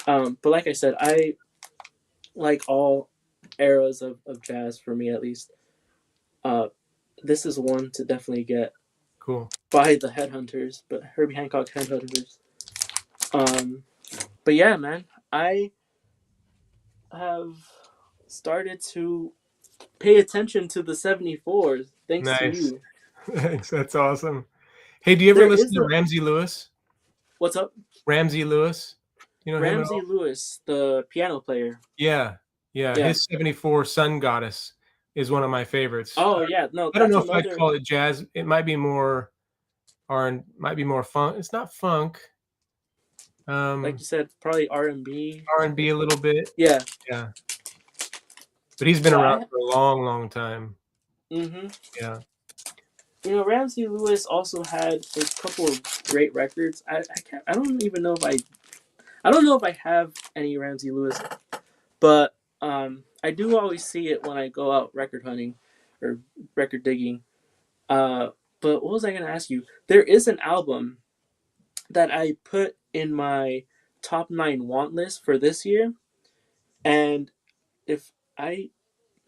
But like I said, I like all eras of jazz for me at least. Uh, this is one to definitely get Cool. by the Headhunters, but Herbie Hancock Headhunters. Um, but yeah, man, I have started to pay attention to the '74s thanks to Nice. you. Thanks. That's awesome. Hey, do you ever There listen is to a Ramsey Lewis? what's up, Ramsey Lewis? You know him at Ramsey all? Lewis, the piano player. Yeah. Yeah. Yeah. His 74 Sun Goddess is one of my favorites. Oh yeah, no, I don't that's know if I'd another. call it jazz. It might be more R might be more funk. It's not funk. Like Um, you said, probably R&B. R&B a little bit. Yeah, Yeah. But he's been yeah. around for a long, long time. Mm-hmm. Yeah. Ramsey Lewis also had a couple of great records. I can't. I don't even know if I don't know if I have any Ramsey Lewis, but I do always see it when I go out record hunting or record digging. Uh, but what was I gonna ask you? There is an album that I put in my top 9 want list for this year, and if I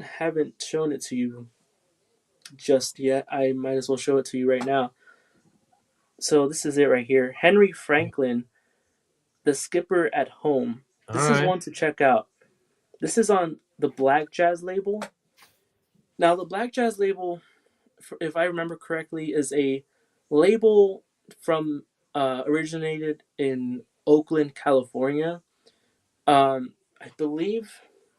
haven't shown it to you just yet, I might as well show it to you right now. So this is it right here. Henry Franklin, The Skipper at Home. All This is right. one to check out. This is on the Black Jazz label. Now, the Black Jazz label, if I remember correctly, is a label from originated in Oakland, California. I believe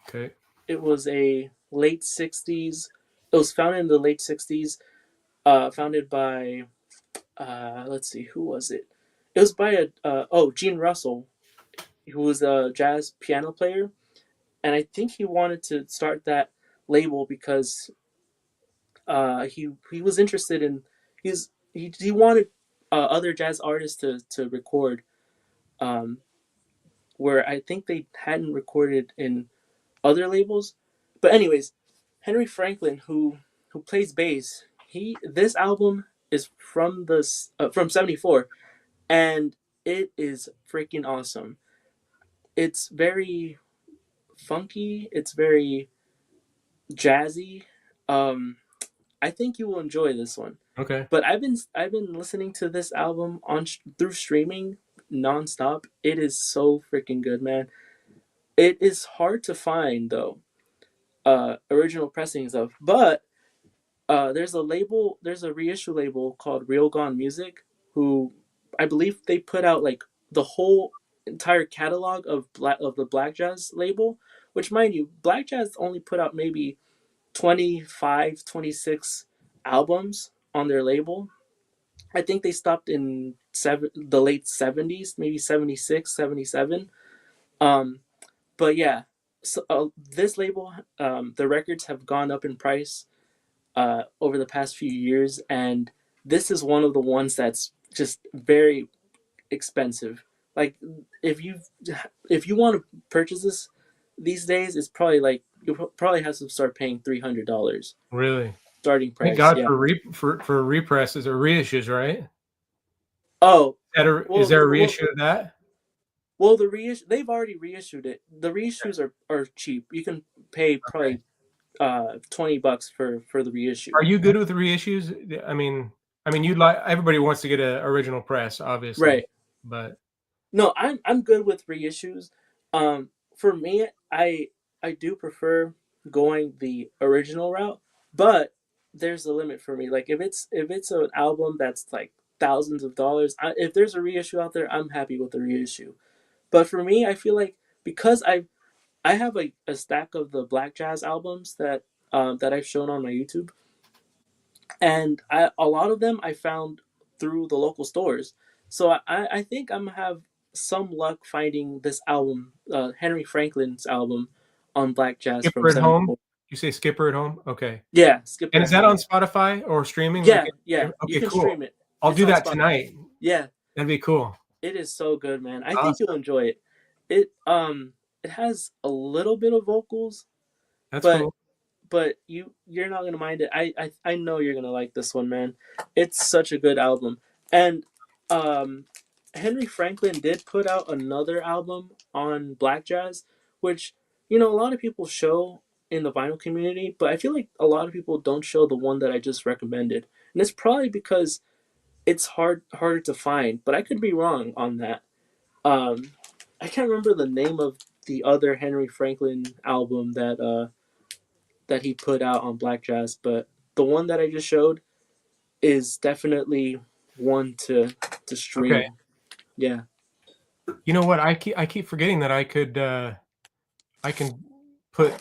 Okay. it was a late '60s. It was founded in the late '60s. Founded by let's see, who was it? It was by Gene Russell, who was a jazz piano player, and I think he wanted to start that label because he was interested in he wanted other jazz artists to record, um, where I think they hadn't recorded in other labels. But anyways, Henry Franklin, who plays bass, he this album is from '74, and it is freaking awesome. It's very funky. It's very jazzy. Um, I think you will enjoy this one. Okay. But I've been listening to this album through streaming nonstop. It is so freaking good, man. It is hard to find though, original pressings of. But there's a reissue label called Real Gone Music, who I believe they put out like the whole entire catalog of the Black Jazz label. Which, mind you, Black Jazz only put out maybe 25, 26 albums on their label. I think they stopped in the late 70s, maybe 76, 77. Um, but yeah, so this label, the records have gone up in price over the past few years, and this is one of the ones that's just very expensive. Like if you if you want to purchase this these days, it's probably like you probably have to start paying $300 Really? starting Thank price. God Yeah. for represses or reissues, right? Oh, Is there a well, reissue of that? well, the reissue they've already reissued it. The reissues are cheap. You can pay Okay. probably $20 for the reissue. Are you good with reissues? I mean, you'd like everybody wants to get an original press, obviously, Right. but No, I'm good with reissues. For me, I do prefer going the original route, but there's a limit for me. Like if it's an album that's like thousands of dollars, if there's a reissue out there, I'm happy with the reissue. But for me, I feel like because I have a stack of the Black Jazz albums that I've shown on my YouTube, and a lot of them I found through the local stores. So I think I'm gonna have some luck finding this album, Henry Franklin's album, on Black Jazz from Skipper at home? '74. You say Skipper at home? Okay. Yeah, And Skipper is at that Home. on Spotify or streaming? Yeah, yeah, you Okay, can cool. stream it. I'll It's do on that Spotify. tonight. Yeah, That'd be cool. it is so good, man. I think you'll Awesome. enjoy it. It has a little bit of vocals, That's but cool. you're not gonna mind it. I know you're gonna like this one, man. It's such a good album. And um, Henry Franklin did put out another album on Black Jazz, which a lot of people show in the vinyl community, but I feel like a lot of people don't show the one that I just recommended, and it's probably because it's harder to find. But I could be wrong on that. Um, I can't remember the name of the other Henry Franklin album that he put out on Black Jazz, but the one that I just showed is definitely one to Okay. stream. Yeah. You know what? I keep forgetting that I can put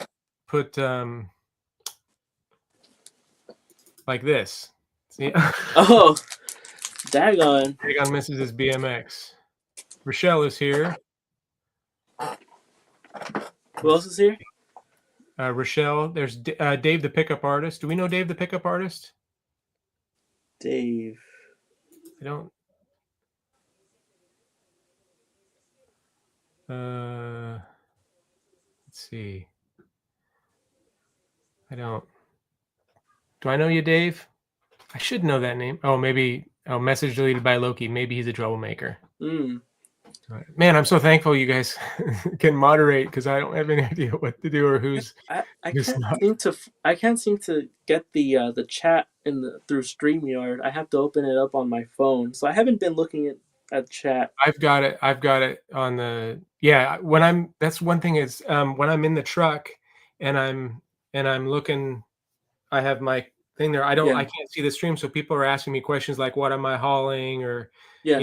like this. See, Oh, daggone. Dagon misses his BMX. Rochelle is here. Who else is here? Rochelle. There's Dave the pickup artist. Do we know Dave the pickup artist? Dave. I don't. Let's see. I don't. Do I know you, Dave? I should know that name. Oh, maybe. Oh, message deleted by Loki. Maybe he's a troublemaker. Mm. Man, I'm so thankful you guys can moderate because I don't have any idea what to do or who's. I who's can't not. seem to I can't seem to get the chat through StreamYard. I have to open it up on my phone, so I haven't been looking at chat. I've got it on the when I'm that's one thing is when I'm in the truck and I'm looking, I have my thing there. I Yeah. can't see the stream, so people are asking me questions like what am I hauling or Yeah.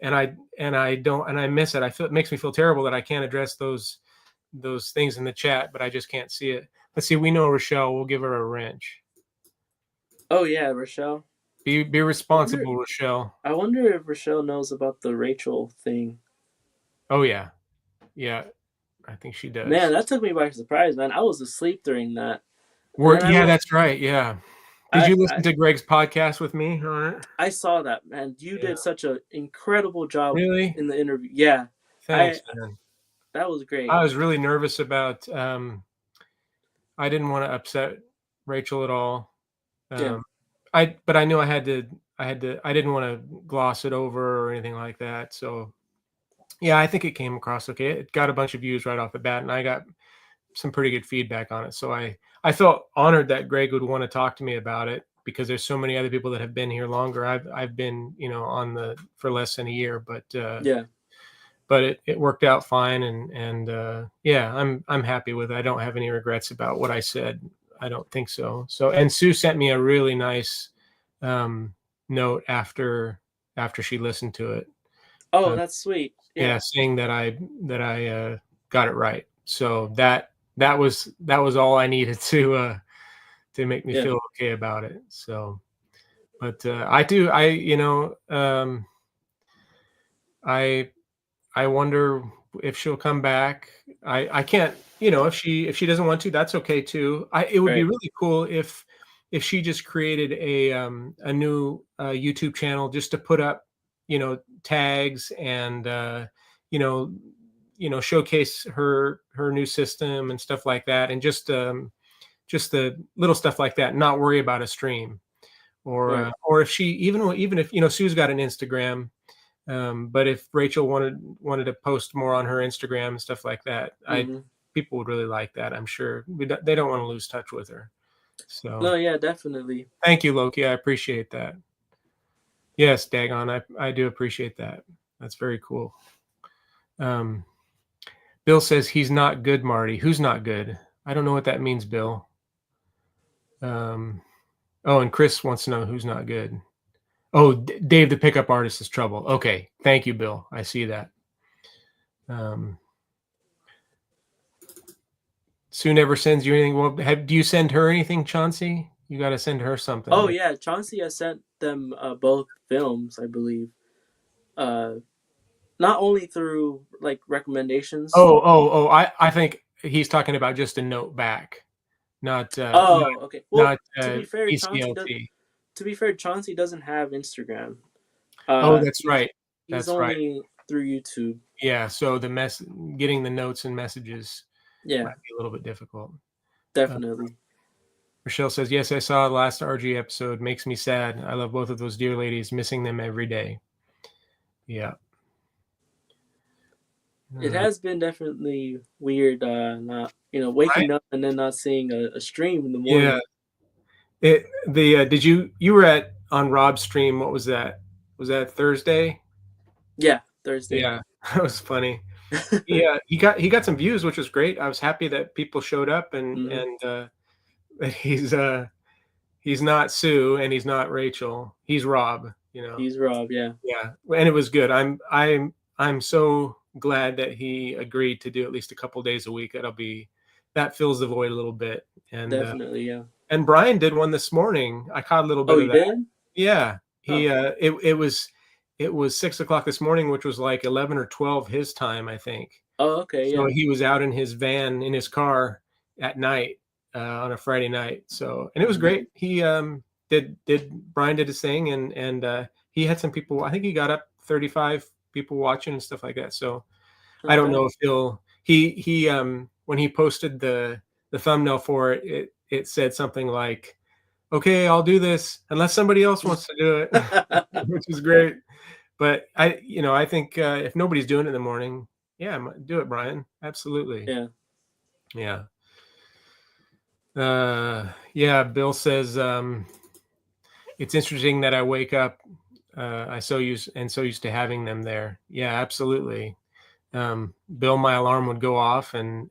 and I don't and I miss it. It makes me feel terrible that I can't address those things in the chat, but I just can't see it. Let's see, we know Rochelle, we'll give her a wrench. Oh yeah, Rochelle. Be responsible, Rochelle. I wonder if Rochelle knows about the Rachel thing. Oh yeah. Yeah. I think she does. Man, that took me by surprise, man. I was asleep during that. That's right. Yeah. Did you listen to Greg's podcast with me on it? I saw that, man. You did such an incredible job Really? in the interview. Yeah. Thanks, man. That was great. I was really nervous about I didn't want to upset Rachel at all. But I knew I didn't want to gloss it over or anything like that. So yeah, I think it came across okay. It got a bunch of views right off the bat, and I got some pretty good feedback on it. So I felt honored that Greg would want to talk to me about it. because there's so many other people that have been here longer. I've been, on the for less than a year, Yeah. but it worked out fine, and yeah, I'm happy with it. I don't have any regrets about what I said. I don't think so. So, and Sue sent me a really nice um, note after she listened to it. Oh, Uh, that's sweet. yeah, Yeah. saying that I got it right. So that was all I needed to make me Yeah. feel okay about it. So, but I do I I I wonder if she'll come back. I can't, if she doesn't want to, that's okay too. It would be Right. really cool if she just created a new YouTube channel just to put up, tags and you know, showcase her new system and stuff like that, and just the little stuff like that, not worry about a stream. Right. Or if she even if Sue's got an Instagram, but if Rachel wanted to post more on her Instagram and stuff like that, I Hmm. people would really like that. I'm sure they don't want to lose touch with her. So No, yeah, definitely. thank you, Loki. I appreciate that. Yes, Dagon, I do appreciate that. That's very cool. Um, Bill says he's not good, Marty. Who's not good? I don't know what that means, Bill. Um, oh, and Chris wants to know who's not good. Oh, Dave, the pickup artist is trouble. Okay, thank you, Bill. I see that. Um, Sue never sends you anything. Well, do you send her anything, Chauncey? You got to send her Oh something. yeah, Chauncey has sent them both films, I believe. Uh, Not only through like recommendations. Oh! I think he's talking about just a note back, not Oh, okay. Well, not ECLT. To be fair, Chauncey doesn't have Instagram. Oh, that's He's right. he's That's right. only through YouTube. Yeah. So getting the notes and messages Yeah, might be a little bit difficult. Uh, definitely. Rochelle says, "Yes, I saw the last RG episode. Makes me sad. I love both of those dear ladies. Missing them every day." Yeah. It Uh, has been definitely weird, not right. waking up and then not seeing a stream in the Yeah. morning. Did you were at on Rob's stream? What was that? Was that Thursday? Yeah, Thursday. Yeah, that was funny. Yeah, he got some views, which was great. I was happy that people showed up, Hmm. and he's not Sue and he's not Rachel. He's Rob. He's Rob. Yeah, Yeah, and it was good. I'm so glad that he agreed to do at least a couple days a week. That fills the void a little bit. definitely. Yeah. And Brian did one this morning. I caught a little Oh, bit of you that. did? Yeah, Huh. it was 6 o'clock this morning, which was like 11 or 12 his time, I think. Oh, okay. So Yeah. he was out in his van in his car at night on a Friday night. So, and it was Hmm. great. He did Brian did his thing, and he had some people. I think he got up 35 people watching and stuff like that. So I Not don't bad. know if he when he posted the thumbnail for it, it said something like, "Okay, I'll do this unless somebody else wants to do it," which is great. But I think if nobody's doing it in the morning, yeah, do it, Brian. Absolutely. Yeah. Yeah. Yeah. Bill says it's interesting that I wake up. I so used to having them there. Yeah, absolutely. Bill, my alarm would go off, and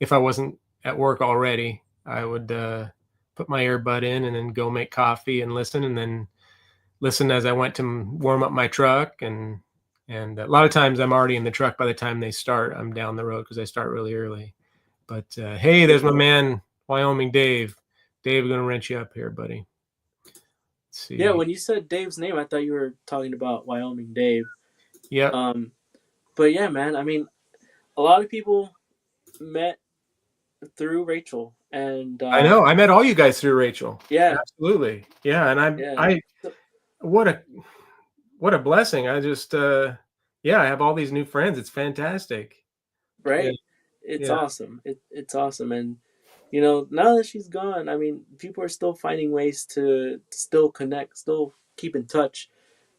if I wasn't at work already, I would put my earbud in and then go make coffee and listen, and then listen as I went to warm up my truck, and a lot of times I'm already in the truck by the time they start. I'm down the road because I start really early. But hey, there's Yeah. my man, Wyoming Dave. Dave, gonna wrench you up here, buddy. Let's Yeah. see. When you said Dave's name, I thought you were talking about Wyoming Dave. Yep, Um, but yeah, man. I mean, a lot of people met through Rachel, and I know. I met all you guys through Rachel. yeah, Absolutely, yeah. And yeah. I So, what a blessing. I just yeah, I have all these new friends. It's fantastic. Yeah, right? It's yeah, awesome. It's awesome, and now that she's gone, I mean, people are still finding ways to still connect, still keep in touch.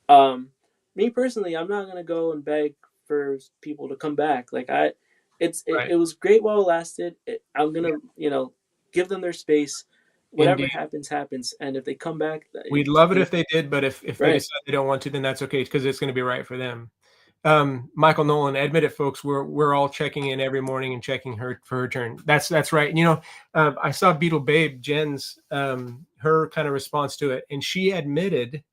Um, Me personally, I'm not gonna go and beg for people to come back. Like right. it was great while it lasted. I'm Yeah, gonna give them their space. whatever Indeed. happens, happens. And if they come back, We'd love it if they did, but if they right. decide they don't want to, then that's okay because it's going to be right for them. Michael Nolan, admit it, folks. We're all checking in every morning and checking her for her turn. That's right. You know, I saw Beetle Babe Jen's her kind of response to it, and she admitted,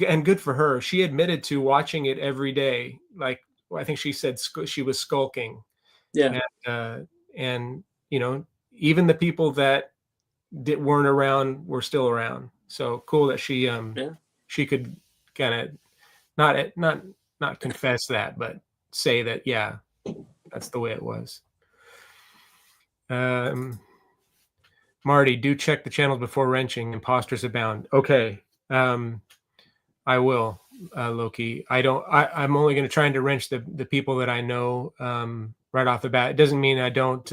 and good for her, she admitted to watching it every day. Like I think she said she was skulking. Yeah. And you know, even the people that weren't around were still around. So cool that she she could kind of not confess that, but say that, yeah, that's the way it was. Marty, do check the channels before wrenching. Imposters abound. Okay. I will, Loki. I'm only going to try to wrench the people that I know right off the bat. It doesn't mean I don't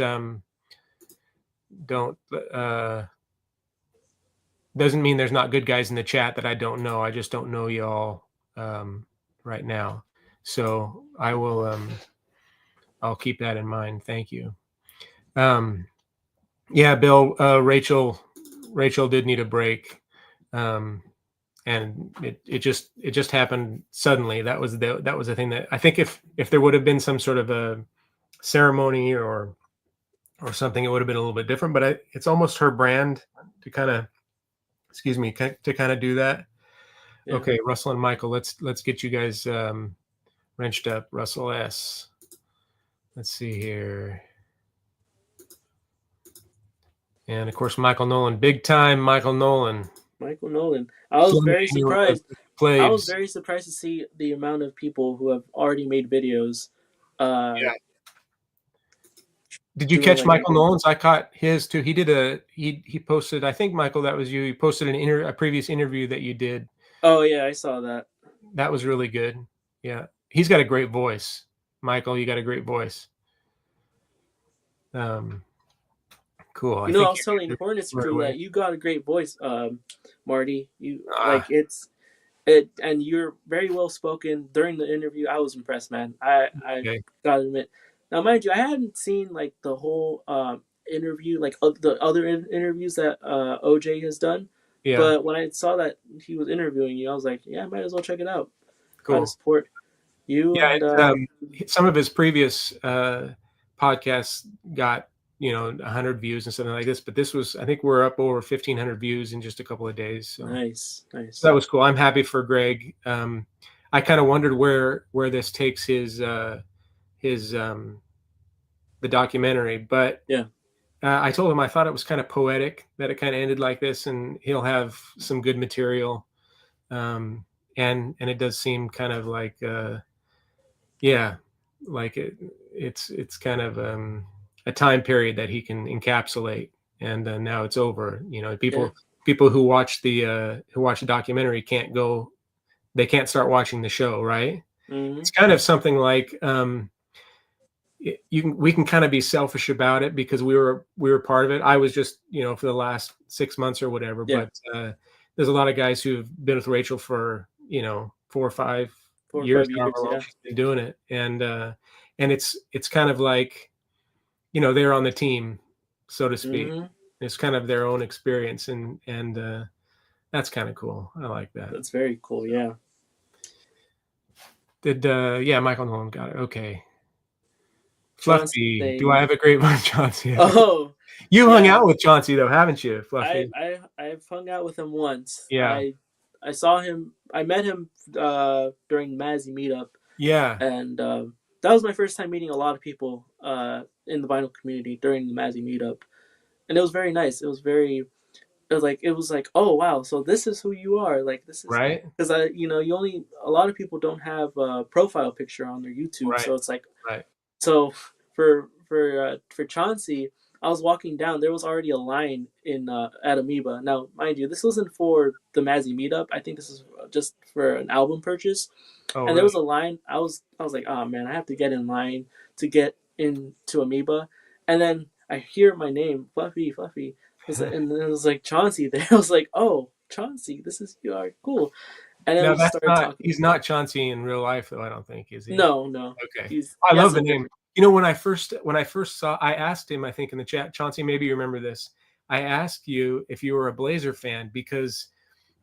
doesn't mean there's not good guys in the chat that I don't know. I just don't know y'all right now. So I will I'll keep that in mind. Thank you. Yeah, Bill, Rachel did need a break. And it just happened suddenly. That was the thing that I think if there would have been some sort of a ceremony or something, it would have been a little bit different, but it's almost her brand to kind of, to kind of do that. Yeah. Okay, Russell and Michael, let's get you guys wrenched up. Russell S. Let's see here. And of course, Michael Nolan, big time Michael Nolan. Michael Nolan. I was very surprised. I was very surprised to see the amount of people who have already made videos. Yeah. Did you catch Michael Nolan's? I caught his too. He did he posted, I think, Michael, that was you. He posted a previous interview that you did. Oh yeah, I saw that. That was really good. Yeah. He's got a great voice. Michael, you got a great voice. Cool. You know, I was telling Hornets crew that you got a great voice, Marty. You like and you're very well spoken during the interview. I was impressed, man. I gotta admit. Now, mind you, I hadn't seen like the whole interview, like the other interviews that OJ has done. Yeah. But when I saw that he was interviewing you, I was like, yeah, I might as well check it out. Cool. Gotta support you. Yeah. And, some of his previous podcasts got 100 views and something like this, but this was, I think we're up over 1,500 views in just a couple of days. So. Nice. So that was cool. I'm happy for Greg. I kind of wondered where this takes his the documentary, but yeah, I told him I thought it was kind of poetic that it kind of ended like this, and he'll have some good material, and it does seem kind of like like it's kind of a time period that he can encapsulate, and now it's over. People who watch the documentary they can't start watching the show, right? Mm-hmm. It's kind of something like we can kind of be selfish about it because we were part of it. I was just for the last 6 months or whatever, but there's a lot of guys who've been with Rachel for 4 or 5 years now, she's been doing it, and it's kind of like they're on the team, so to speak. Mm-hmm. It's kind of their own experience, and that's kind of cool. I like that. That's very cool. Yeah. Did Michael Nolan got it? Okay. Fluffy, do I have a great one, Chauncey? Oh, you hung out with Chauncey though, haven't you, Fluffy? I've hung out with him once. Yeah. I saw him. I met him during the Mazzy meetup. Yeah. And that was my first time meeting a lot of people in the vinyl community during the Mazzy meetup, and it was very nice. It was like, oh wow, so this is who you are. Like, this is right, because a lot of people don't have a profile picture on their YouTube, right. So it's like right. So for Chauncey, I was walking down. There was already a line in at Amoeba. Now, mind you, this wasn't for the Mazzy meetup. I think this is just for an album purchase. Oh, and really? There was a line. I was like, oh man, I have to get in line to get into Amoeba. And then I hear my name, Fluffy. And then it was like Chauncey there. I was like, oh, Chauncey, this is you are cool. And then we started talking. He's not Chauncey in real life, though. I don't think, is he? No. Okay. I love the name. When I first saw, I asked him, I think in the chat, Chauncey, maybe you remember this. I asked you if you were a Blazer fan because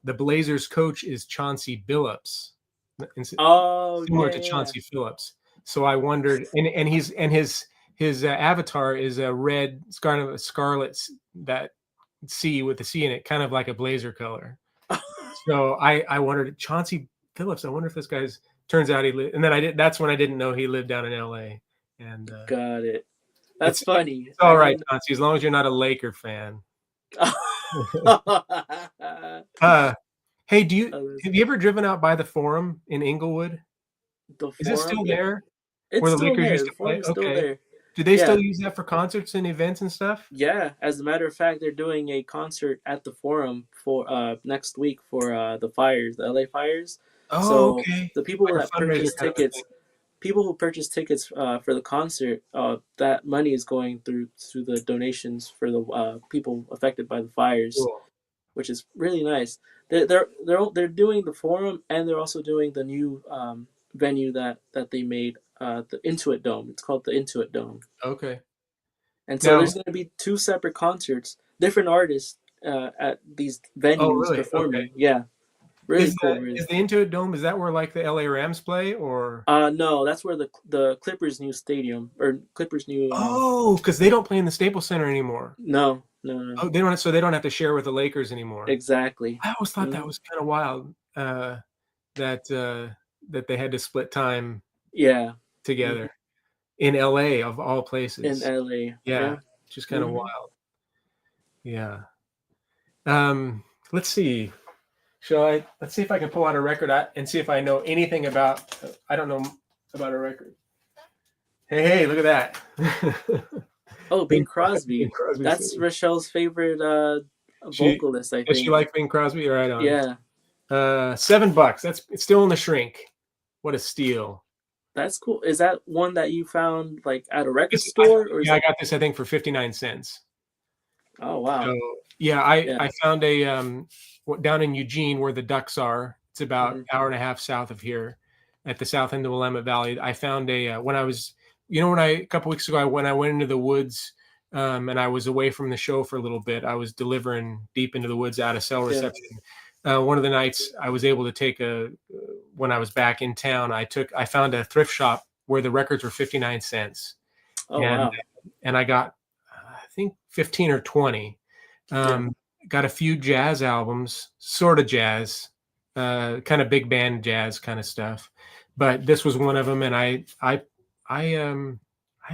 the Blazers coach is Chauncey Billups, Oh similar yeah, to yeah. Chauncey Phillips. So I wondered, and his avatar is a red, kind of a scarlet, that C with the C in it, kind of like a Blazer color. So I wondered, Chauncey Phillips. I wonder if this guy's. Turns out he lived, and then I did. That's when I didn't know he lived down in L.A. And Got it. That's it's funny. all I right, didn't. Chauncey, as long as you're not a Laker fan. Oh, Hey, that's have you ever driven out by the Forum in Inglewood? the Is it forum. still Yeah, there it's where the still Lakers there. used The to play? forum is still Okay. there. Do they Yeah, still use that for concerts and events and stuff? yeah. As a matter of fact, they're doing a concert at the forum for next week for the fires, the LA fires. Oh, So okay. the people Like that a fundraiser purchase kind of a thing. tickets, people who purchase tickets for the concert, that money is going through the donations for the people affected by the fires, Cool. which is really nice. They're doing the forum, and they're also doing the new venue that they made, the Intuit Dome. It's called the Intuit Dome, Okay. and so Now, there's going to be two separate concerts, different artists at these oh, venues really? Okay. performing. Yeah, really cool. Really. Is the Intuit Dome, is that where like the LA Rams play or? No, that's where the Clippers' new stadium or Clippers' new. Oh, because they don't play in the Staples Center anymore. No, no, no. Oh, so they don't have to share with the Lakers anymore. Exactly. I always thought that Hmm. was kind of wild, that that they had to split time Yeah. Hmm. together in LA of all In places. LA. Yeah, Yeah. just kind of Hmm. wild. Yeah. Let's see. Let's see if I can pull out a record and see if I know anything about. I don't know about a record. Hey, look at that. Oh, Bing Crosby. Bing Crosby's. That's Rochelle's favorite She vocalist, I does she think. like Bing Crosby? Right on. Yeah, $7. It's still in the shrink. What a steal. that's cool. Is that one that you found like at a record This, I, store, or is yeah, I it? got this I think for 59 cents. Oh wow. So yeah, Yeah. I found a down in Eugene where the Ducks are. It's about Hmm. an hour and a half south of here, at the south end of Willamette Valley. I found a when I was, a couple weeks ago when I went into the woods, and I was away from the show for a little bit. I was delivering deep into the woods out of cell Yeah. reception. One of the nights I was able to take when I was back in town, I found a thrift shop where the records were 59 cents, Oh and wow. I got I think 15 or 20. Yeah. Um, got a few jazz albums, sort of jazz, kind of big band jazz kind of stuff. But this was one of them, and I had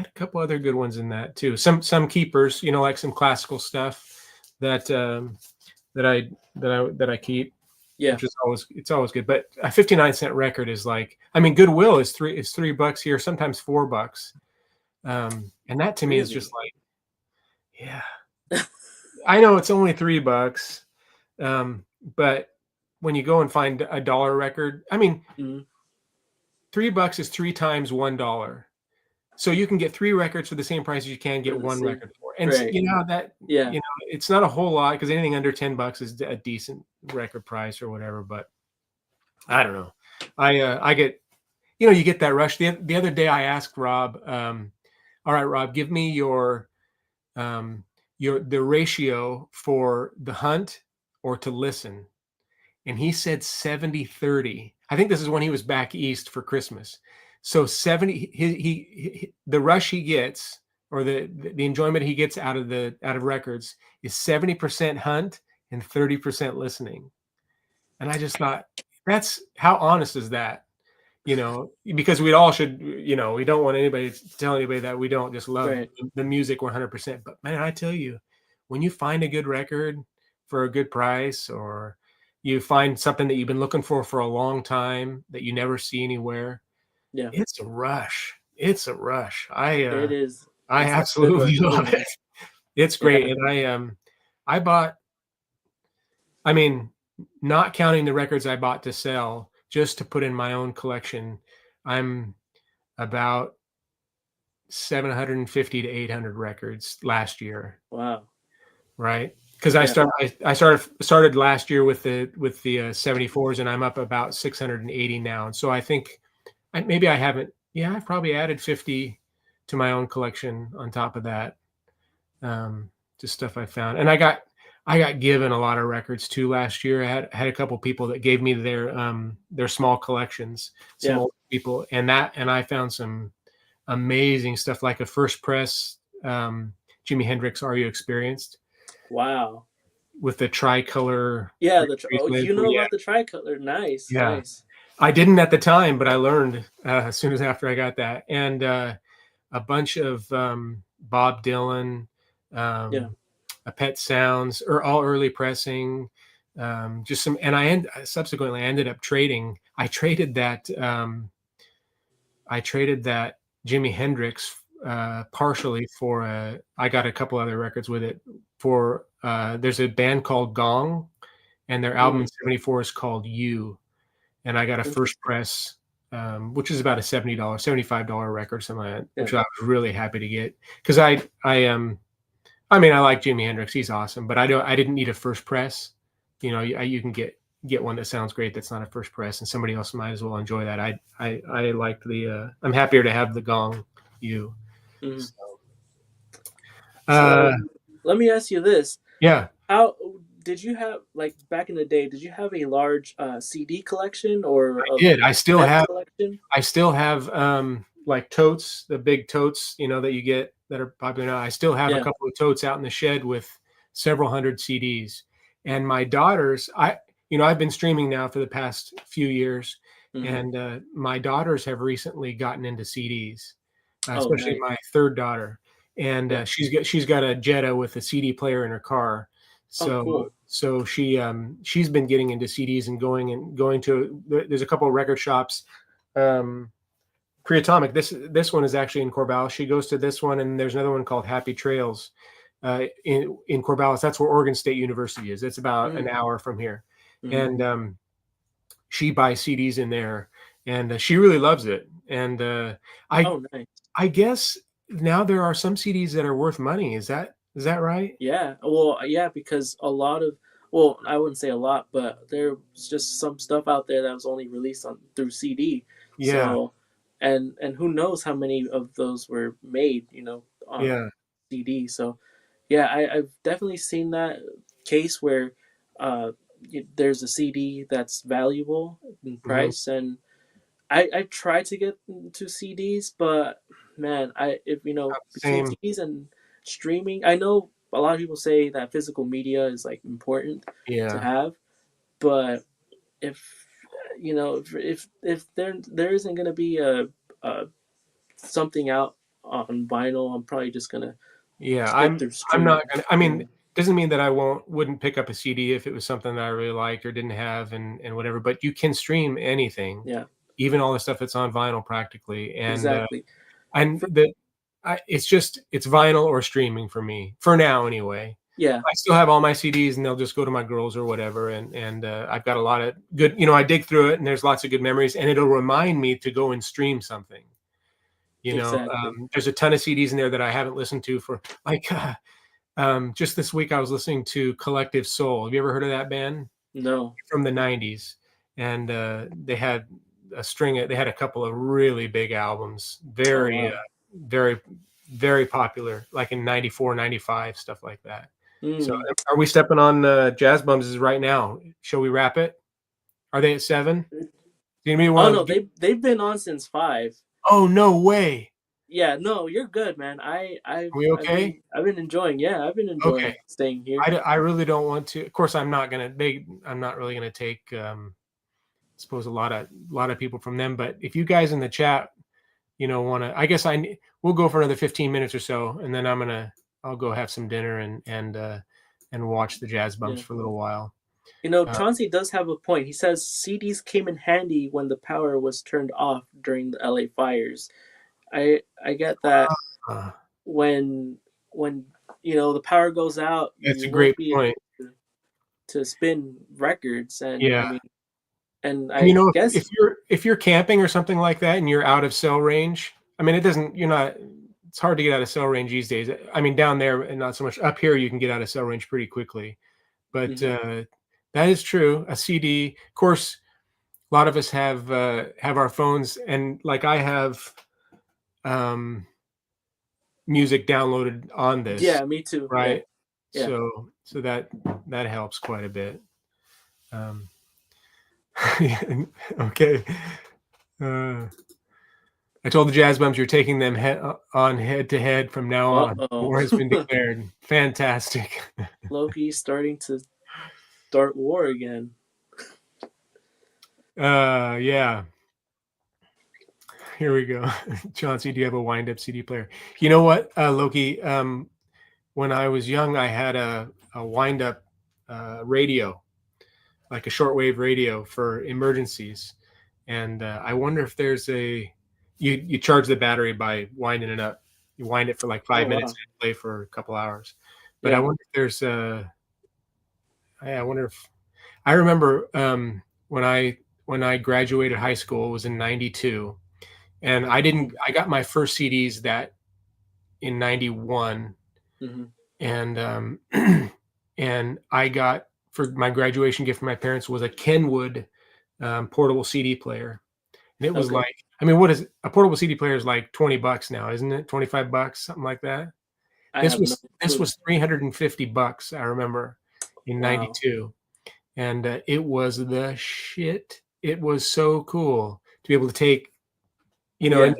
a couple other good ones in that too. Some keepers, like some classical stuff that that I keep, Yeah. which is always good. But a 59-cent record is like, I mean, Goodwill is $3 here, sometimes $4. And that to me is Really. just like, yeah, I know it's only $3. But when you go and find a dollar record, I mean, Hmm. $3 is 3 times $1. So you can get 3 records for the same price as you can For get the one same. record for. And Right. Yeah. it's not a whole lot because anything under $10 is a decent record price or whatever. But I don't know. I get, you get that rush. The other day I asked Rob, all right, Rob, give me the ratio for the hunt or to listen. And he said 70-30. I think this is when he was back east for Christmas. So 70, the rush he gets, or the enjoyment he gets out of records, is 70% hunt and 30% listening. And I just thought, that's how honest is that? Because we all should, we don't want anybody to tell anybody that we don't just love Right. the music 100%. But man, I tell you, when you find a good record for a good price, or you find something that you've been looking for a long time that you never see anywhere, Yeah. it's a rush. It's a rush. It is. I It's a good absolutely rush. It love really it. is. It's great. Yeah. And I bought, I mean, not counting the records I bought to sell, just to put in my own collection, I'm about 750 to 800 records last year, Wow. right? Because Yeah. I started last year with the 74s, and I'm up about 680 now. And so I think maybe I haven't. Yeah, I've probably added 50 to my own collection on top of that, just stuff I found. And I got given a lot of records too last year. I had a couple people that gave me their small collections, some Yeah. old people, and I found some amazing stuff like a first press Jimi Hendrix Are You Experienced Wow. with the tricolor Yeah. Oh, bracelet. you know Yeah, about the tricolor? Nice. yeah. Nice. I didn't at the time, but I learned as soon as after I got that, and a bunch of Bob Dylan, Yeah. a Pet Sounds, or all early pressing. Just some, and subsequently I ended up trading. I traded that Jimi Hendrix partially for I got a couple other records with it for. There's a band called Gong, and their album in Mm, '74 is called You, and I got a first interesting. press, which is about a $75 record, something like that, Yeah. which I was really happy to get because I mean, I like Jimi Hendrix, he's awesome, but I didn't need a first press. You know, you can get one that sounds great that's not a first press, and somebody else might as well enjoy that. I liked I'm happier to have the Gong You. Mm. So, uh, So let me ask you this: yeah, How did you have, like, back in the day? Did you have a large CD collection or I a did. cassette collection? I still have like totes, the big totes, you know, that you get that are popular now. I still have a Yeah. couple of totes out in the shed with several hundred CDs. And my daughters, I've been streaming now for the past few years, Hmm. and my daughters have recently gotten into CDs, Oh, especially nice. my third daughter, and Yeah. she's got a Jetta with a CD player in her car. Oh, So cool. she's been getting into CDs and going to there's a couple of record shops. Um, Pre-Atomic. This one is actually in Corvallis. She goes to this one, and there's another one called Happy Trails in Corvallis. That's where Oregon State University is. It's about an Mm-hmm. hour from here, Mm-hmm. and she buys CDs in there, and she really loves it. And I Oh, nice. I guess now there are some CDs that are worth money. Is that right? Yeah. Well, yeah, because a lot of, well, I wouldn't say a lot, but there's just some stuff out there that was only released on through CD. Yeah, So, and who knows how many of those were made, on yeah. CD. So, yeah, I've definitely seen that case where uh, there's a CD that's valuable in Hmm. price, and I try to get into CDs, but man, I if between Same. CDs and streaming, I know a lot of people say that physical media is like important to Yeah. have, but if if there isn't gonna be a something out on vinyl, I'm probably just gonna Yeah, skip through I'm not gonna. I mean, streaming. doesn't mean that I wouldn't pick up a CD if it was something that I really liked or didn't have and whatever. But you can stream anything, Yeah, even all the stuff that's on vinyl practically. exactly. And For, it's vinyl or streaming for me for now anyway. yeah, I still have all my CDs, and they'll just go to my girls or whatever. And I've got a lot of good. I dig through it, and there's lots of good memories, and it'll remind me to go and stream something. exactly. There's a ton of CDs in there that I haven't listened to for like. Just this week, I was listening to Collective Soul. Have you ever heard of that band No. from the '90s? And they had they had a couple of really big albums, Oh, very, wow. very, very popular, like in '94, '95, stuff like that. So, Mm. are we stepping on Jazz Bums right now? Shall we wrap it? Are they at 7? Do you Oh want no, to? they've been on since 5. Oh no way! Yeah, no, you're good, man. Are we okay? I've been enjoying. Yeah, I've been Okay. enjoying staying here. I really don't want to. Of course, I'm not gonna. I'm not really gonna take. Suppose a lot of people from them. But if you guys in the chat, want to, I guess we'll go for another 15 minutes or so, and then I'll go have some dinner and watch the Jazz Bumps Yeah. for a little while. Chauncey does have a point. He says CDs came in handy when the power was turned off during the LA fires. I get that Uh, when the power goes out, it's you a won't great be able point. to spin records, and I Yeah, mean, and and I if guess you're camping or something like that, and you're out of cell range, I mean, it doesn't. You're not. It's hard to get out of cell range these days. I mean, down there, and not so much up here. You can get out of cell range pretty quickly. But mhm. that is true. A CD, of course, a lot of us have our phones, and like I have um, music downloaded on this, Yeah, me too. Yeah. right? Yeah. So that helps quite a bit. Okay. I told the Jazz Bums you're taking them head to head from now on. Uh-oh. War has been declared. Fantastic. Loki starting to start war again. Yeah. Here we go. Chauncey, do you have a wind-up CD player? You know what, Loki? When I was young, I had a wind-up radio, like a shortwave radio for emergencies. And I wonder if there's you charge the battery by winding it up. You wind it for like 5 minutes and play for a couple hours. But I wonder if there's I wonder if I remember when I graduated high school, it was in 92. And I got my first CDs in 91. Mm-hmm. And and I got, for my graduation gift from my parents, was a Kenwood portable CD player. And it was like, I mean, what is a portable CD player is like $20 now, isn't it? $25, something like that. This was $350, I remember, in 92. And it was the shit. It was so cool to be able to take, and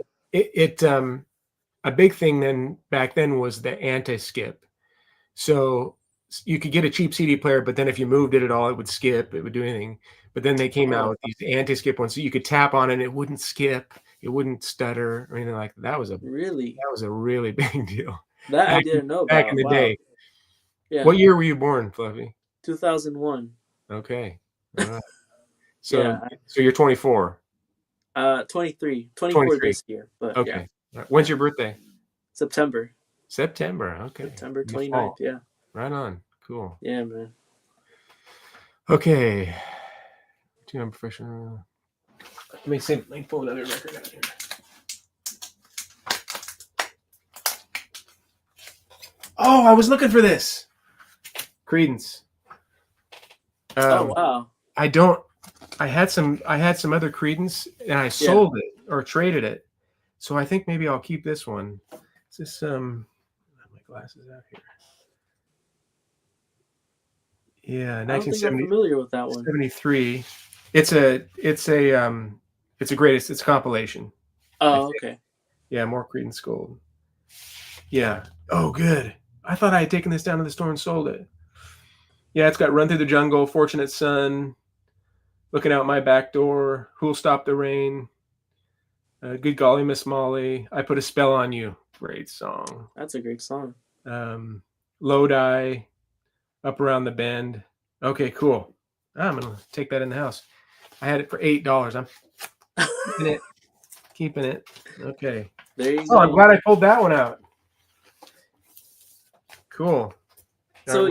a big thing back then was the anti-skip. So you could get a cheap CD player, but then if you moved it at all, it would skip. It would do anything. But then they came out with these anti-skip ones, so you could tap on it and it wouldn't skip, it wouldn't stutter or anything like that. That was a really big deal. That I didn't know about. Back in the day. Yeah. What year were you born, Fluffy? 2001. Okay. All right. So you're 24. 23. 24 this year. But okay. Yeah. When's your birthday? September. Okay. September 29th. Yeah. Right on. Cool. Yeah, man. Okay. I'm professional. Let me pull another record out here. Oh, I was looking for this. Creedence. Oh wow. I had some other Creedence and I sold it or traded it. So I think maybe I'll keep this one. Is this I have my glasses out here. Yeah, 1970. I'm familiar with that one. 73. It's a greatest. It's a compilation. Oh, okay. Yeah, more Creedence Gold. Yeah. Oh, good. I thought I had taken this down to the store and sold it. Yeah, it's got Run Through the Jungle, Fortunate Son, Looking Out My Back Door, Who'll Stop the Rain, Good Golly Miss Molly, I Put a Spell on You. Great song. That's a great song. Lodi, Up Around the Bend. Okay, cool. I'm going to take that in the house. I had it for $8. I'm keeping it. Okay. There you go. I'm glad I pulled that one out. Cool. So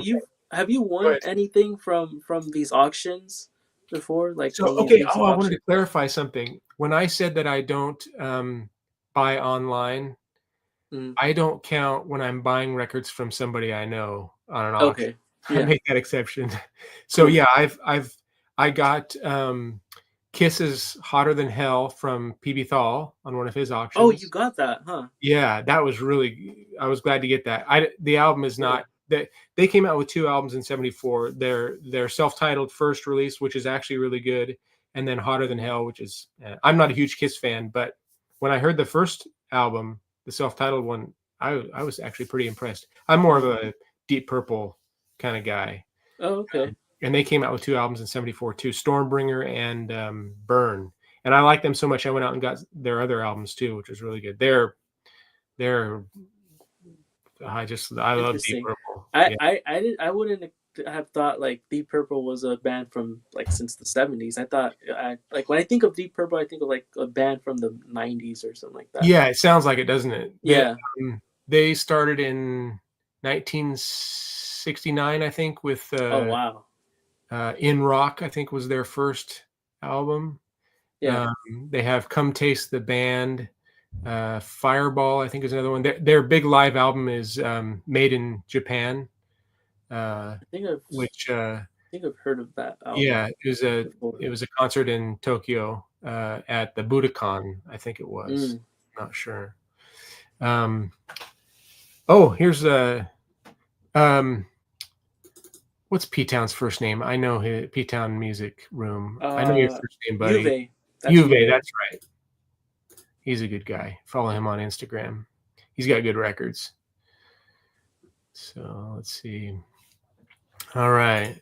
have you won anything from these auctions before? Like I wanted to clarify something. When I said that I don't buy online, I don't count when I'm buying records from somebody I know on an auction. Okay. Yeah. I make that exception. So yeah, I got Kiss's Hotter Than Hell from PB Thal on one of his auctions. Oh, you got that, huh? Yeah, that was I was glad to get that. The album is not that they came out with 2 albums in 74. Their self-titled first release, which is actually really good, and then Hotter Than Hell, which is I'm not a huge Kiss fan, but when I heard the first album, the self-titled one, I was actually pretty impressed. I'm more of a Deep Purple kind of guy. Oh, okay. And they came out with 2 albums in 74 too, Stormbringer and Burn. And I like them so much I went out and got their other albums too, which was really good. I love Deep Purple. I wouldn't have thought like Deep Purple was a band from like since the 70s. I thought like when I think of Deep Purple, I think of like a band from the 90s or something like that. Yeah, it sounds like it, doesn't it? Yeah. They started in 1969, I think, with oh wow. In Rock, I think, was their first album. Yeah. They have Come Taste the Band. Fireball, I think, is another one. Their big live album is Made in Japan. I think I've heard of that album. Yeah, it was a concert in Tokyo at the Budokan, I think it was. Not sure. Here's What's P Town's first name? I know his P Town Music Room. I know your Uh, first name, buddy. Juve. That's Juve, Juve. that's right. He's a good guy. Follow him on Instagram. He's got good records. So let's see. All right.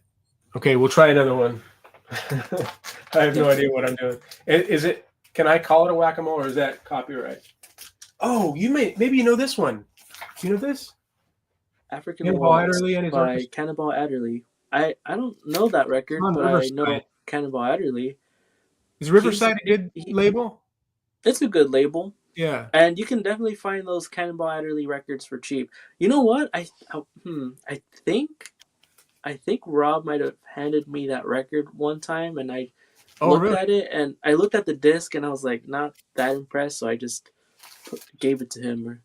Okay, we'll try another one. I have no idea what I'm doing. Is it? Can I call it a whack-a-mole, or is that copyright? Oh, maybe you know this one. You know this? African Cannonball Waltz Adderley and his by orchestra. Cannonball Adderley. I don't know that It's record, on but I Riverside. know Cannonball Adderley. Is He's Riverside a good he. label? It's a good label, Yeah. and you can definitely find those Cannonball Adderley records for cheap. You know what? I think Rob might have handed me that record one time, and I Oh, looked really? at it, and I looked at the disc, and I was like not that impressed, so I just gave it to him. Or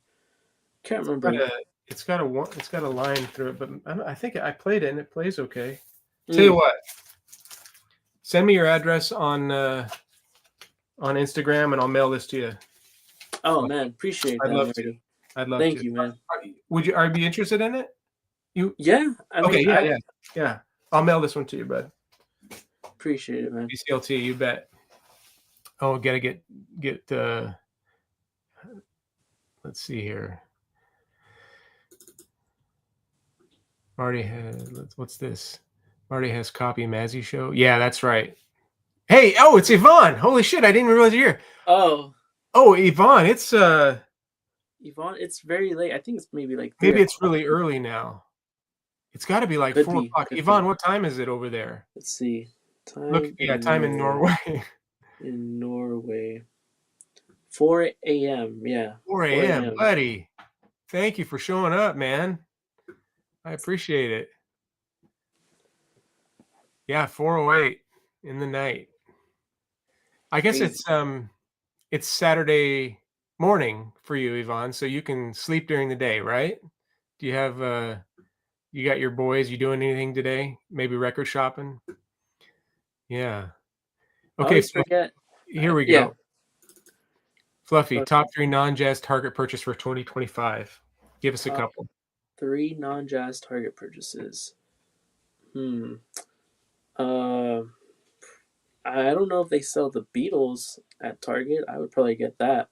can't remember. It's got a line through it, but I think I played it and it plays okay. Tell you Mm. what, send me your address on Instagram and I'll mail this to you. Oh man, appreciate I'd that, love to. Marty. I'd love Thank to. you, man. Would you? Are you be interested in it? You Yeah, I okay? mean, Yeah, I yeah. I'll mail this one to you, bud. appreciate it, man. BCLT, you bet. Oh, gotta get. Let's see here. Marty has. What's this? Marty has copy Mazzy show. Yeah, that's right. Hey, oh, it's Yvonne. Holy shit, I didn't realize you're here. Oh, Oh, Yvonne, it's Yvonne, it's very late. I think it's maybe like maybe 3 it's o'clock. really early now. It's got to be like Could 4 be, o'clock. could Yvonne, be. what time is it over there? Let's see. Look, Time yeah, in time in Norway. Norway. In Norway. 4 a.m. Yeah. 4 4 a.m., a.m. buddy. Thank you for showing up, man. I appreciate it. Yeah, 4:08 in the night. I guess Crazy. it's Saturday morning for you, Yvonne, so you can sleep during the day, right? Do you have you got your boys, you doing anything today? Maybe record shopping? Yeah. I Okay, always Fluffy, forget. here we Yeah. go. Fluffy, But top 3 non-jazz target purchase for 2025. Give us a top couple. 3 non-jazz Target purchases. Hmm. Uh, I don't know if they sell the Beatles at Target. I would probably get that.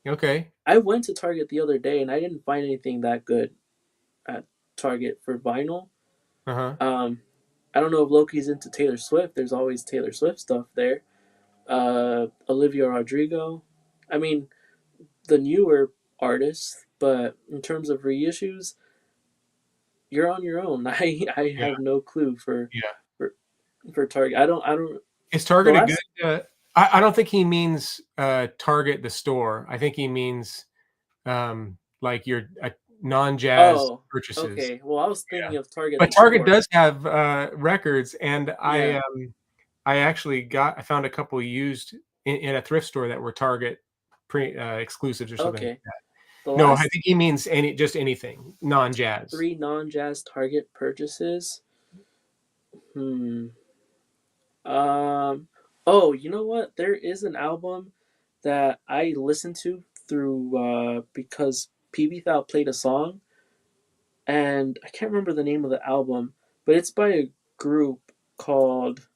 Okay. I went to Target the other day and I didn't find anything that good at Target for vinyl. Uh-huh. I don't know if Loki's into Taylor Swift. There's always Taylor Swift stuff there. Olivia Rodrigo. I mean, the newer artists, but in terms of reissues, you're on your own. I Yeah. have no clue Yeah. for for Target. I don't. Is The Target a good last. I don't think he means Target the store. I think he means like your non-jazz Oh, purchases. okay. Well, I was thinking Yeah. of Target But the Target store. does have records, and Yeah. I actually I found a couple used in a thrift store that were Target exclusives or something like Okay. that. The No, I last think he means just anything non-jazz. 3 non-jazz Target purchases. Hmm. Um. Oh, you know what? There is an album that I listened to through because PB Thou played a song, and I can't remember the name of the album, but it's by a group called.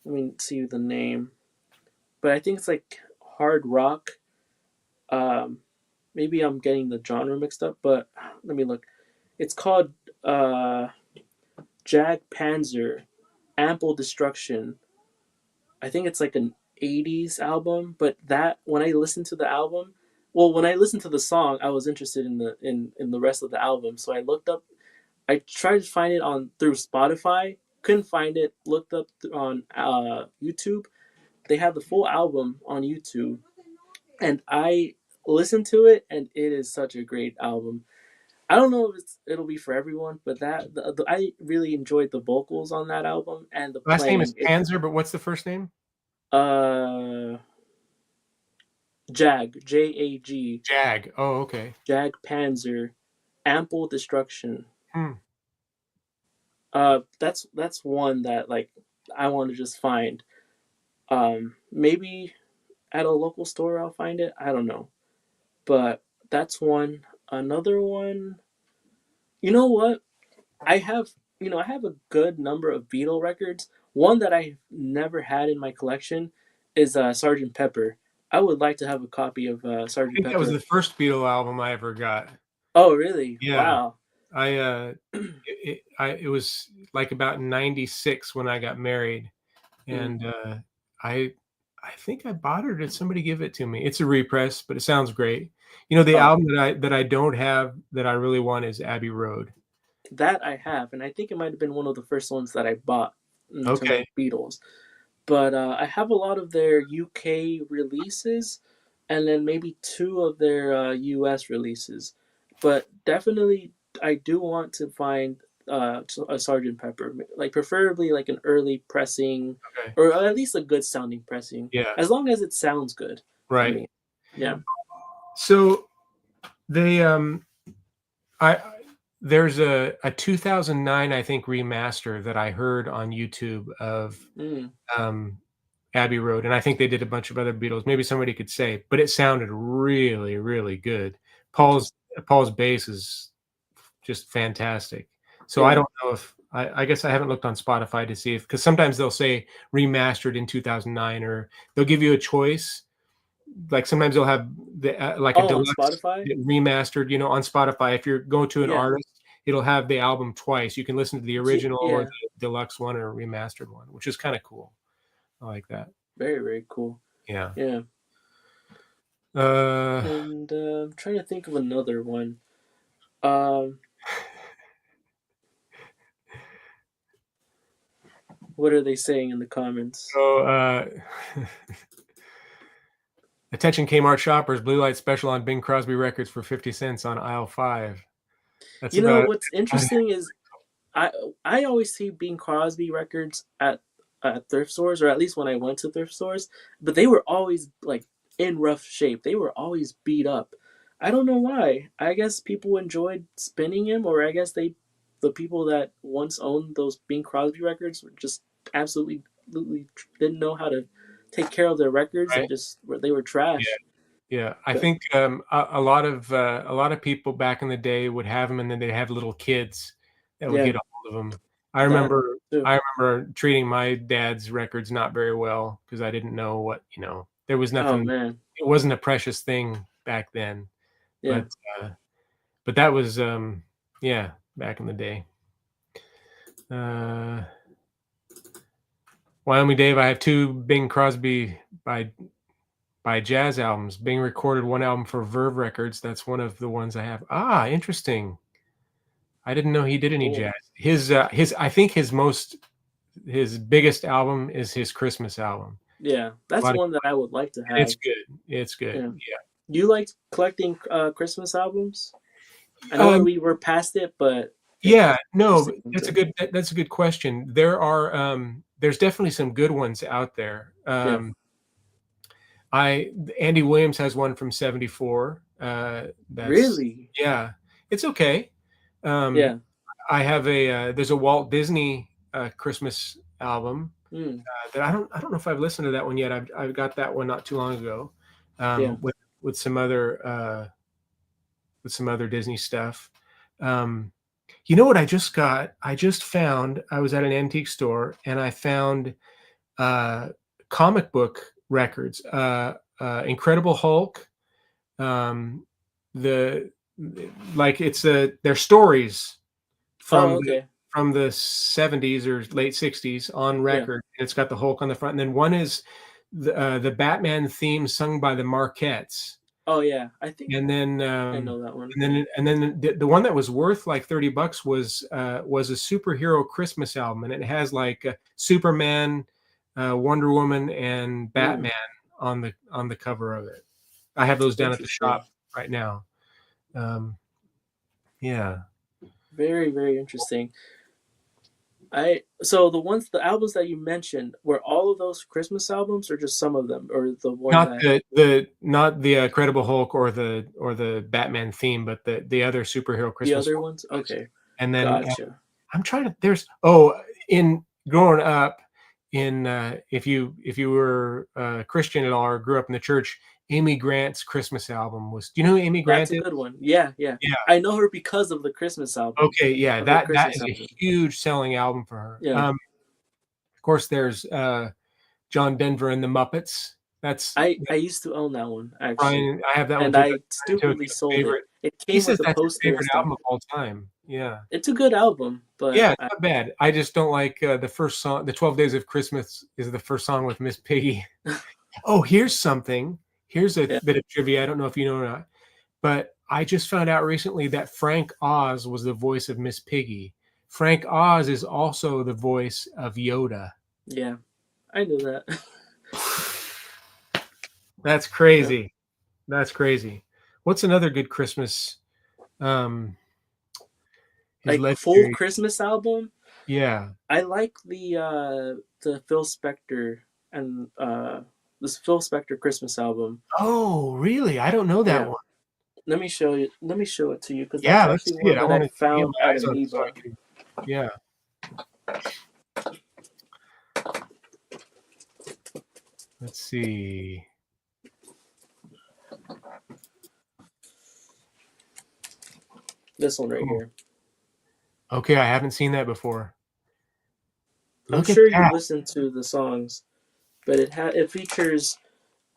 Let me see the name, but I think it's like hard rock. Um, Maybe I'm getting the genre mixed up, but let me look. It's called uh, Jag Panzer, Ample Destruction. I think it's like an '80s album, but that when I listened to the album, well, when I listened to the song, I was interested in the rest of the album. So I looked up. I tried to find it on through Spotify. Couldn't find it. Looked up on YouTube. They have the full album on YouTube, and I listened to it, and it is such a great album. I don't know if it'll be for everyone, but I really enjoyed the vocals on that album and the Last name is playing. Panzer, but what's the first name? Uh Jag, Jag. Oh, okay. Jag Panzer, Ample Destruction. Hmm. That's one that like I want to just find. Maybe at a local store I'll find it. I don't know, but that's one. Another one. You know what? I have. I have a good number of Beatle records. One that I've never had in my collection is Sergeant Pepper. I would like to have a copy of I Sergeant think that was Pepper. the first Beatle album I ever got. Oh, really? Yeah, Wow. it was like about 96 when I got married, Mm. and I I think I bought it or did somebody give it to me? It's a repress, but it sounds great. The Oh, album that I don't have that I really want is Abbey Road. that I have, and I think it might have been one of the first ones that I bought in terms Okay. of Beatles. But I have a lot of their UK releases, and then maybe two of their US releases. But definitely, I do want to find a Sergeant Pepper, like preferably like an early pressing, Okay. or at least a good sounding pressing, Yeah. as long as it sounds good. I Right. mean, yeah. So they I there's a 2009 I think remaster that I heard on YouTube of Mm. um Abbey Road, and I think they did a bunch of other Beatles. Maybe somebody could say, but it sounded really, really good. Paul's Interesting. Paul's bass is just fantastic. So I Yeah. don't know if I guess I haven't looked on Spotify to see if because sometimes they'll say remastered in 2009, or they'll give you a choice. Like sometimes they'll have like a Oh, on deluxe Spotify. remastered, on Spotify. If you're going to an Yeah. artist, it'll have the album twice. You can listen to the original or Yeah. the deluxe one or remastered one, which is kind of cool. I like that. Very, very cool. Yeah. Yeah. Uh, And I'm trying to think of another one. Um, what are they saying in the comments? so, attention Kmart shoppers, Blue Light Special on Bing Crosby Records for 50 cents on aisle 5. That's about it. What's interesting is I I always see Bing Crosby records at thrift stores, or at least when I went to thrift stores, but they were always like in rough shape. They were always beat up. I don't know why. I guess people enjoyed spinning him, or I guess the people that once owned those Bing Crosby records were just absolutely didn't know how to take care of their records Right? and just they were Yeah. trash. Yeah. I But think a lot of people back in the day would have them and then they'd have little kids that would yeah, get a hold of them. I that remember too. I remember treating my dad's records not very well because I didn't know there was Oh nothing, man, it wasn't a precious thing back then. yeah. But but that was yeah, back in the day. Uh Wyoming Dave, I have two Bing Crosby by jazz albums. Bing recorded one album for Verve Records. That's one of the ones I have. Ah, interesting. I didn't know he did any Cool. jazz. His I think his biggest album is his Christmas album. Yeah, A that's lot of one that I would like to and it's have. good. It's good. Yeah. Yeah. Do you like collecting Christmas albums? I know Um, we were past it, but yeah, it's no, interesting that's a to. good question. There's definitely some good ones out there. Yeah. I Andy Williams has one from '74. That's Really? yeah, it's okay. Um, Yeah. I have there's a Walt Disney Christmas album Mm. that I don't know if I've listened to that one yet. I've got that one not too long ago, Yeah. with some other Disney stuff. Um, you know what I just got? I just found I was at an antique store and I found uh, comic book records. Incredible Hulk. Um, the like it's their stories Oh, from okay. the 70s or late 60s on Yeah. record. It's got the Hulk on the front, and then one is the Batman theme sung by the Marquettes, Oh, yeah. I think and then I know that one. the one that was worth like $30 was a superhero Christmas album, and it has like Superman, Wonder Woman, and Mm. Batman on the cover of it. I have those down at the Interesting. shop right now. Yeah. Very, very interesting. The albums that you mentioned, were all of those Christmas albums or just some of them, or the one Not that the Incredible Hulk or the Batman theme, but the other superhero the Christmas other ones? ones. Okay. And then Gotcha. I'm trying to there's in growing up in if you were Christian at all or grew up in the church, Amy Grant's Christmas album was. Do you know who Amy That's Grant a is? good one. Yeah, yeah. Yeah. I know her because of the Christmas album, Okay. Yeah. of her That Christmas is a album. huge selling album for her. Yeah. Of course, there's John Denver and the Muppets. That's I used to own that one actually, Brian. I have that one and too. I Brian Took stupidly a sold it. favorite. It He came with says the that's his poster and favorite stuff. album of all time. Yeah. It's a good album, but Yeah, it's not bad. I just don't like the first song. The 12 Days of Christmas is the first song with Miss Piggy. Oh, here's something. Here's a yeah, bit of trivia. I don't know if you know or not, but I just found out recently that Frank Oz was the voice of Miss Piggy. Frank Oz is also the voice of Yoda. yeah, I knew that. That's Yeah. crazy. That's crazy. What's another good Christmas? Um, his Like full legendary. Christmas album. Yeah. I like the Phil Spector and this Phil Spector Christmas album. Oh, really? I don't know that Yeah, one. let me show you. Let me show it to you because that's Yeah, let's actually see it. one I that I want to get found my at eyes on it so I Amoeba. can. Yeah. Let's see. This one right Oh, here. okay, I haven't seen that before. I'm Look at sure you've that. listened to the songs, but it features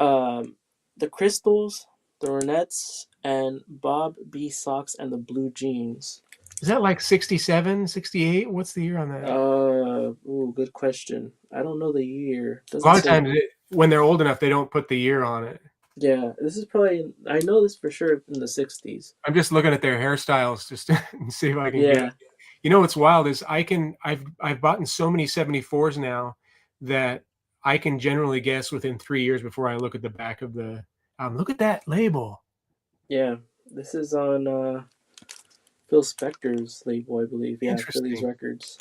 um, the Crystals, the Ronettes, and Bob B. Sox and the Blue Jeans. Is that like 67, 68? What's the year on that? Good question. I don't know the year. A lot Doesn't of say. times, when they're old enough, they don't put the year on it. Yeah, this is probably. I know this for sure in the '60s. I'm just looking at their hairstyles just to see if I can get it. Yeah, You know what's wild is I've bought in so many 74s now that I can generally guess within 3 years before I look at the back of the. Look at that label. yeah. This is on Phil Spector's label, I believe. Yeah, Philly's Interesting. Records.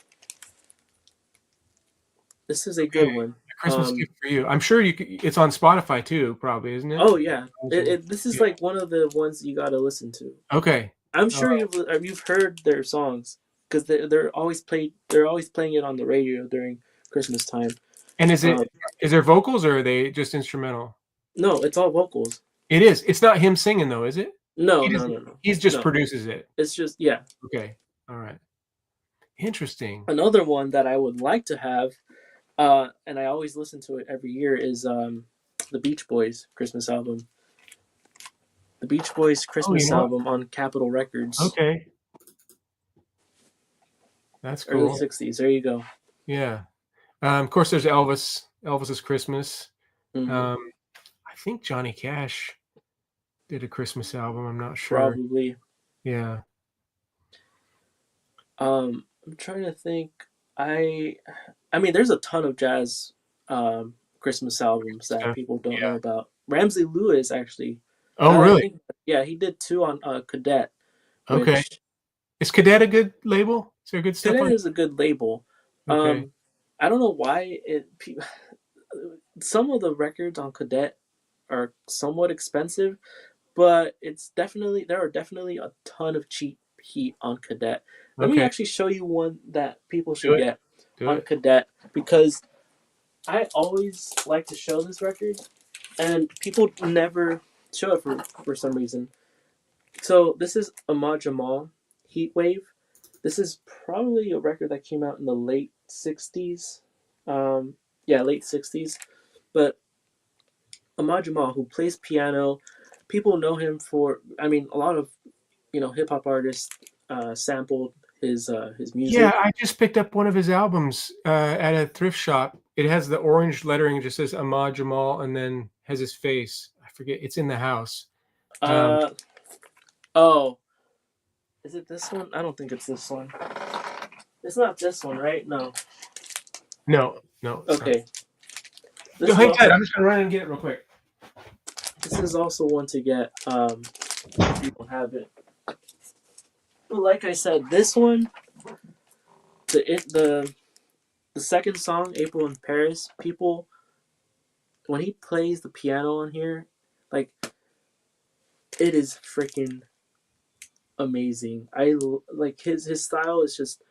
This is a Okay, good one. a Christmas gift for you. I'm sure it's on Spotify too, probably, isn't it? Oh yeah, this is Yeah. like one of the ones you gotta listen to. Okay. I'm All sure right. you've heard their songs because they're always played. They're always playing it on the radio during Christmas time. And Um, is there vocals or are they just instrumental? no, it's all vocals. It is. It's not him singing though, is it? No, He no, doesn't. no, no, He's just no. produces it. It's just yeah. Okay. All right. Interesting. Another one that I would like to have, and I always listen to it every year is the Beach Boys Christmas album. The Beach Boys Oh, you Christmas know what? album on Capitol Records, Okay. That's early cool. '60s. There you go. Yeah. Of course, there's Elvis. Elvis's Christmas. Hmm. Um, I think Johnny Cash did a Christmas album. I'm not sure. Probably. Yeah. I'm trying to think. I mean, there's a ton of jazz Christmas albums that Stuff. people don't know Yeah. about. Ramsey Lewis actually. Oh, Now that I really? think, yeah, he did two on Cadet, Okay. which Is Cadet a good label? Is there good stuff Cadet on? is a good label. Okay. Um, I don't know why some of the records on Cadet are somewhat expensive, but there are definitely a ton of cheap heat on Cadet. Let me Okay. actually show you one that people Do should it. get Do on it. Cadet because I always like to show this record and people never show it for some reason. So this is Ahmad Jamal, Heat Wave. This is probably a record that came out in the late '60s. Yeah, late '60s. But Ahmad Jamal, who plays piano, people know him for. I mean, a lot of hip hop artists sampled his Yeah, music. I just picked up one of his albums at a thrift shop. It has the orange lettering. It just says Ahmad Jamal, and then has his face. I forget. It's in the house. Um, Uh oh, is it this one? I don't think it's this one. It's not this one, right? No. no, no. It's not. Okay. This Yo, is hang tight. also I'm just gonna run and get it real quick. this is also one to get. If you don't have it. But like I said, this one, the second song, April in Paris, people when he plays the piano on here, like it is freaking amazing. Like his style is just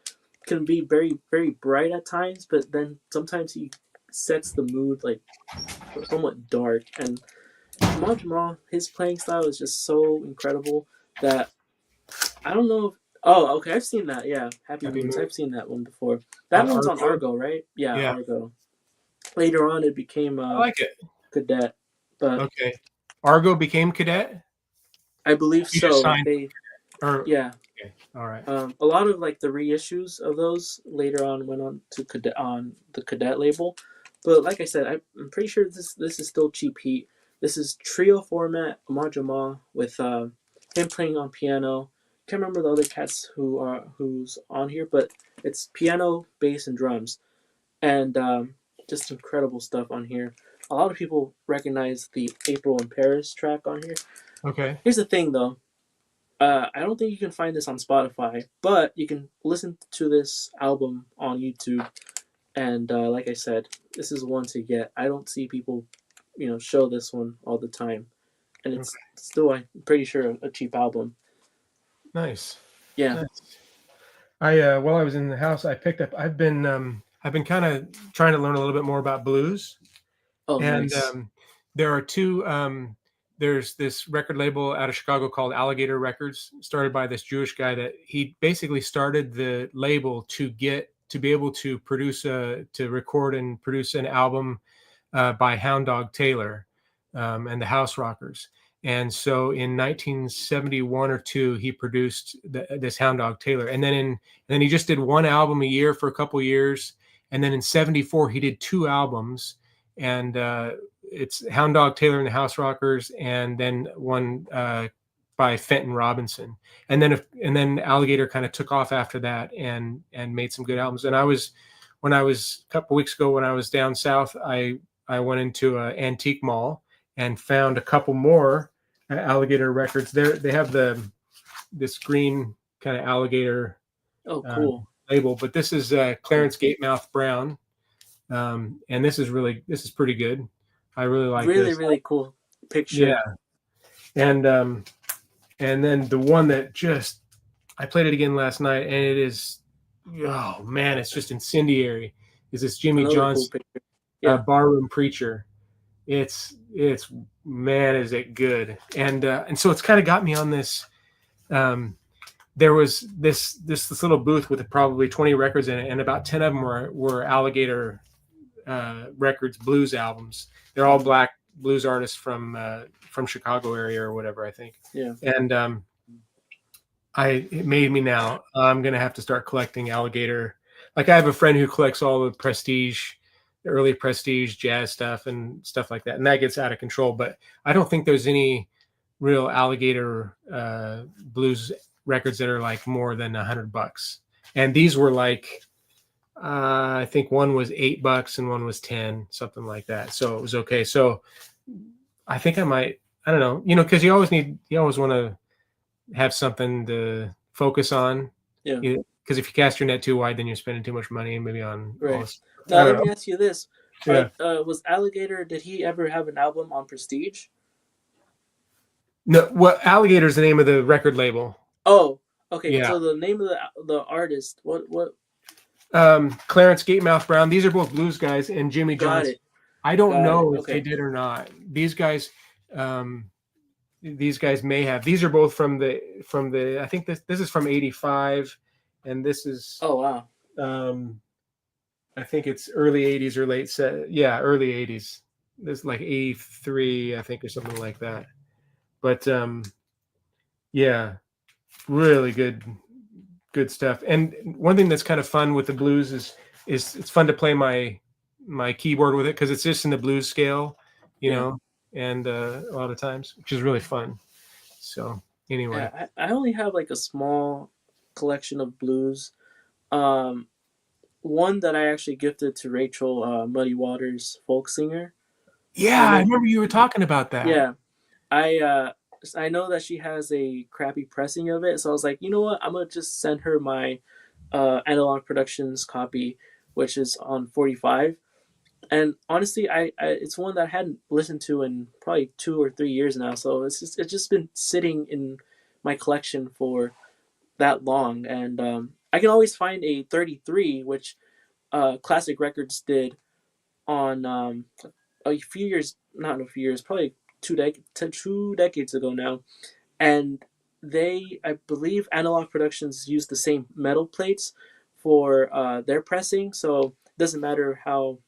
can be very very bright at times, but then sometimes he sets the mood like somewhat dark, and Jamal Jamal, his playing style is just so incredible that I don't know. If, oh, okay, I've seen that. Yeah, Happy Happy Moons. Moon I've seen that one before. That on one's on Argo. Argo, right? Yeah, Yeah, Argo. Later on, it became I like it. Cadet, but Okay, Argo became Cadet. I believe You just so. signed, They, or yeah, okay, all right. a lot of like the reissues of those later on went on to cadet on the cadet label, but like I said, I'm pretty sure this is still cheap heat. This is trio format Amar Jamal with him playing on piano. Can't remember the other cats who's on here, but it's piano, bass, and drums, and just incredible stuff on here. A lot of people recognize the April in Paris track on here. Okay, Here's the thing, though. I don't think you can find this on Spotify, but you can listen to this album on YouTube. And like I said, this is one to get. I don't see people, show this one all the time, and it's okay, still, I'm pretty sure, a cheap album. nice, Yeah. nice. I while I was in the house, I picked up. I've been kind of trying to learn a little bit more about blues, Oh, and nice. there are two. There's this record label out of Chicago called Alligator Records, started by this Jewish guy that he basically started the label to be able to to record and produce an album by Hound Dog Taylor and the House Rockers. And so in 1971 or two, he produced this Hound Dog Taylor, and then he just did one album a year for a couple years, and then in '74 he did two albums, and it's Hound Dog Taylor and the House Rockers, and then one by Fenton Robinson, and then Alligator kind of took off after that and made some good albums. And when I was a couple weeks ago when I was down south, I went into an antique mall and found a couple more Alligator records. They have this green kind of alligator Oh, uh, cool. label, but this is Clarence Gatemouth Brown, and this is pretty good. I really like Really, this. really cool picture. Yeah, and and then the one that just I played it again last night, and it is oh man, it's just incendiary. Is this Jimmy Another cool John's picture. Yeah. Barroom Preacher? It's man, is it good? And so it's kind of got me on this. There was this little booth with probably 20 records in it, and about 10 of them were Alligator Records blues albums. They're all black blues artists from Chicago area or whatever, I think. Yeah. And it made me now. I'm gonna have to start collecting Alligator. Like I have a friend who collects all the Prestige, the early Prestige jazz stuff and stuff like that, and that gets out of control. But I don't think there's any real Alligator blues records that are like more than $100. And these were like I think one was $8 and one was 10, something like that. So it was okay. So I think I might. I don't know. Because you always want to have something to focus on. Yeah. Because if you cast your net too wide, then you're spending too much money maybe on all Right. this. I Now, don't let know. me ask you this. Yeah. Was Alligator, did he ever have an album on Prestige? No, well, Alligator is the name of the record label. Oh, okay. Yeah. So the name of the artist, what? Clarence Gatemouth Brown. These are both blues guys, and Jimmy Got Johnson. it. I don't Got it. know if they Okay. did or not. Um, these guys may have. These are both from the. I think this is from '85, and this is. Oh, wow. I think it's early '80s or late set. Yeah, early '80s. This is like '83, I think, or something like that. But yeah, really good stuff. And one thing that's kind of fun with the blues is it's fun to play my keyboard with it because it's just in the blues scale, you Yeah. know, and a lot of times, which is really fun. So anyway, Yeah, I only have like a small collection of blues. Um, One that I actually gifted to Rachel, Muddy Waters, folk singer. yeah, When I it, remember you were talking about that. yeah, I know that she has a crappy pressing of it, so I was like, you know what, I'm gonna just send her my Analog Productions copy, which is on 45. And honestly, I it's one that I hadn't listened to in probably 2 or 3 years now, so it's just been sitting in my collection for that long, and I can always find a 33, which Classic Records did on a few years, not in a few years, probably two decades ago now, and I believe Analog Productions used the same metal plates for their pressing, so it doesn't matter how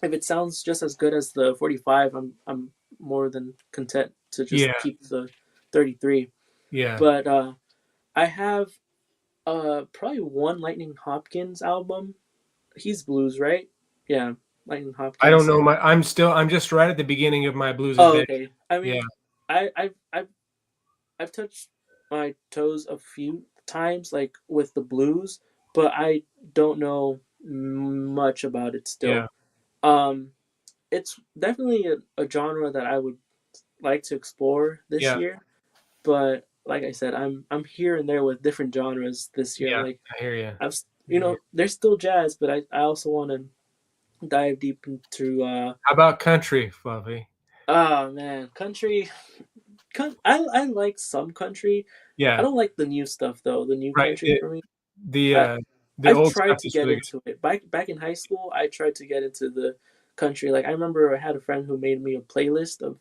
if it sounds just as good as the 45. I'm more than content to just Yeah, keep the 33. yeah. But I have probably one Lightning Hopkins album. He's blues, right? Yeah, Lightning I don't Hopkins. know I'm just right at the beginning of my blues Oh, adventure. okay. I Yeah, mean, I've touched my toes a few times, like with the blues, but I don't know much about it yeah, still. It's definitely a genre that I would like to explore this yeah, year, but like I said, I'm here and there with different genres this year. yeah. Like I hear you. there's still jazz, but I also want to dive deep into How about country, Fluffy? oh man, country. I like some country. I Yeah, don't like the new stuff though. The new right. country for me. The I uh, the I've old tried stuff to is get really good. into it. Back in high school, I tried to get into the country. Like I remember I had a friend who made me a playlist of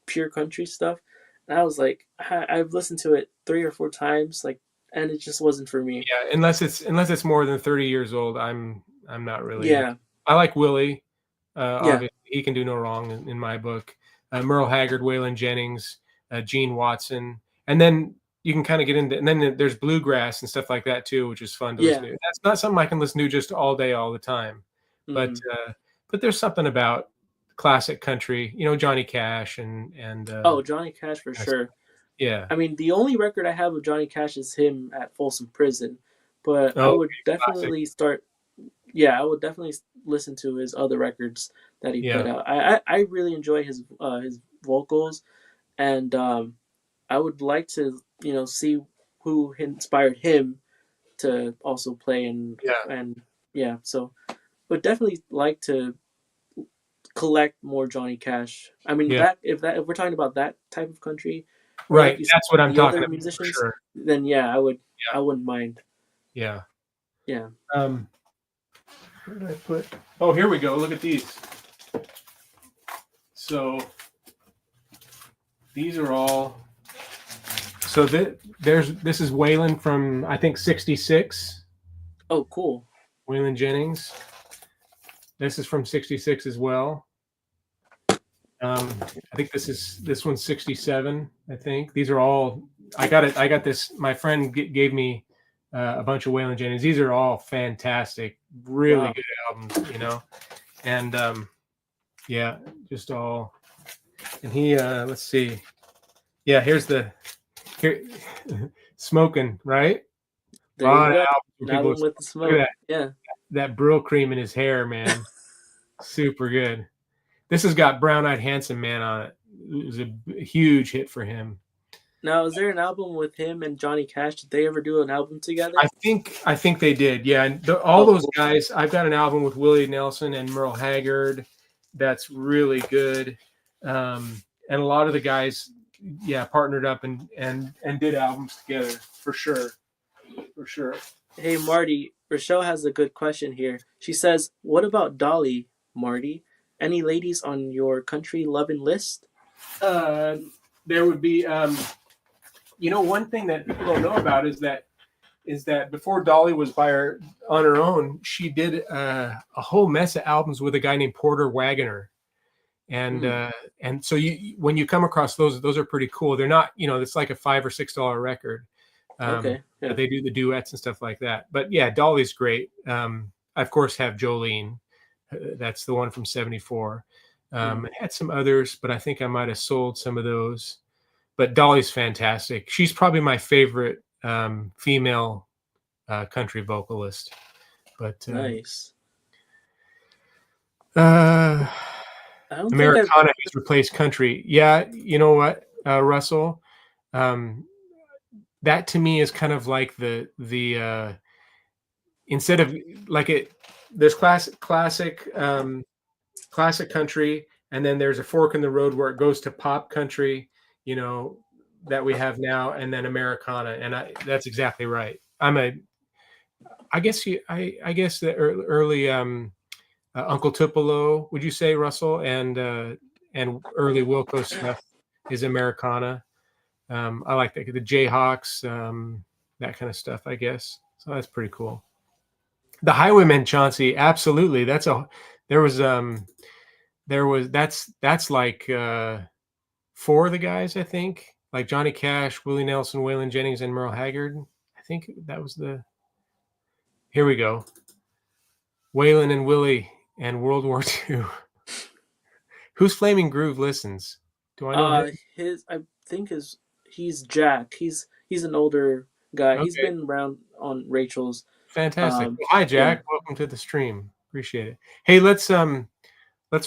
pure country stuff. And I was like, I've listened to it 3 or 4 times, like, and it just wasn't for me. Yeah, unless it's more than 30 years old, I'm not really. Yeah, I like Willie. yeah, Obviously, he can do no wrong in my book. Merle Haggard, Waylon Jennings, Gene Watson, and then you can kind of get into, and then there's bluegrass and stuff like that too, which is fun to listen yeah. to. That's not something I can listen to just all day, all the time, but Hmm. uh, but there's something about classic country, Johnny Cash and Oh, Johnny Cash for sure. yeah. I mean, the only record I have of Johnny Cash is him at Folsom Prison, but I Oh, would classic. definitely start. Yeah, I would definitely listen to his other records that he Yeah, put out. I really enjoy his vocals, and I would like to see who inspired him to also play yeah, and yeah. So would definitely like to collect more Johnny Cash. I mean yeah. if we're talking about that type of country, or like Right. you said, That's what I'm the talking other about for musicians, sure. then yeah, I wouldn't mind. Yeah. Yeah. Um, where did I put? Oh, here we go. Look at these. So these are all. So this is Waylon from I think '66. Oh, cool. Waylon Jennings. This is from '66 as well. I think this one's '67. I think these are all. I got it. I got this. My friend gave me a bunch of Waylon Jennings. These are all fantastic, really Wow. good albums. And yeah, just all. And he, let's see. Yeah, here, smoking, right? A There lot you of go. albums where An people album with the look at smoke. Yeah. that Brill cream in his hair, man. Super good. This has got Brown Eyed Handsome Man on it. It was a huge hit for him. Now, is there an album with him and Johnny Cash? Did they ever do an album together? I think they did. Yeah, and all Oh, those cool. guys. I've got an album with Willie Nelson and Merle Haggard that's really good. And a lot of the guys, yeah, partnered up and did albums together for sure, for sure. Hey, Marty, Rochelle has a good question here. She says, "What about Dolly, Marty? Any ladies on your country loving list?" Uh, there would be, one thing that people don't know about is that before Dolly was on her own, she did a whole mess of albums with a guy named Porter Wagoner. And Hmm. and so when you come across those are pretty cool. They're not, it's like a $5 or $6 record, Okay. but Yeah. they do the duets and stuff like that. But yeah, Dolly's great. I of course have Jolene. That's the one from '74. Hmm. I had some others, but I think I might have sold some of those. But Dolly's fantastic. She's probably my favorite female country vocalist. But Nice. uh, I don't think I've. Americana has replaced country. Yeah, you know what, Russell? Um, that to me is kind of like the instead of like it. There's classic country, and then there's a fork in the road where it goes to pop country. You know that we have now, and then Americana, and that's exactly right. I guess I guess the early Uncle Tupelo, would you say, Russell, and early Wilco stuff is Americana. I like the Jayhawks, that kind of stuff, I guess. So that's pretty cool. The Highwaymen, Chauncey, absolutely. That's that's like 4 of the guys, I think, like Johnny Cash, Willie Nelson, Waylon Jennings, and Merle Haggard. I think that was the. Here we go. Waylon and Willie and World War II. Who's Flaming Groove listens? Do I know him? I think he's Jack. He's an older guy. He's Okay, been around on Rachel's. fantastic. Um, Well, hi, yeah, Jack. Welcome to the stream. Appreciate it. Hey, let's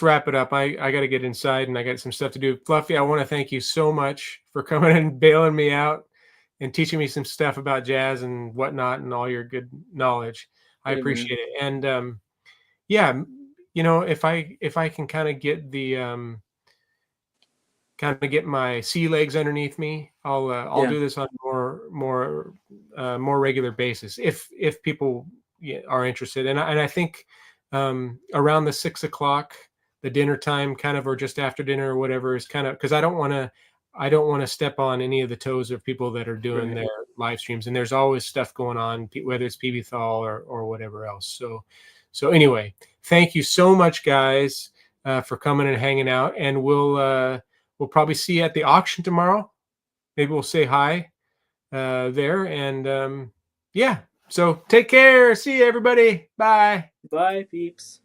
wrap it up. I got to get inside and I got some stuff to do. Fluffy, I want to thank you so much for coming and bailing me out and teaching me some stuff about jazz and whatnot and all your good knowledge. I hey, man. appreciate it. And yeah, you know, if I can kind of get my sea legs underneath me, I'll Yeah, do this on more regular basis if people are interested. And I think around the 6 o'clock, the dinner time kind of, or just after dinner or whatever, is kind of, because I don't want to step on any of the toes of people that are doing right. their live streams. And there's always stuff going on, whether it's PB Thal or whatever else. So anyway, thank you so much, guys, for coming and hanging out. And we'll probably see you at the auction tomorrow. Maybe we'll say hi there. And yeah, so take care. See you, everybody. Bye. Bye, peeps.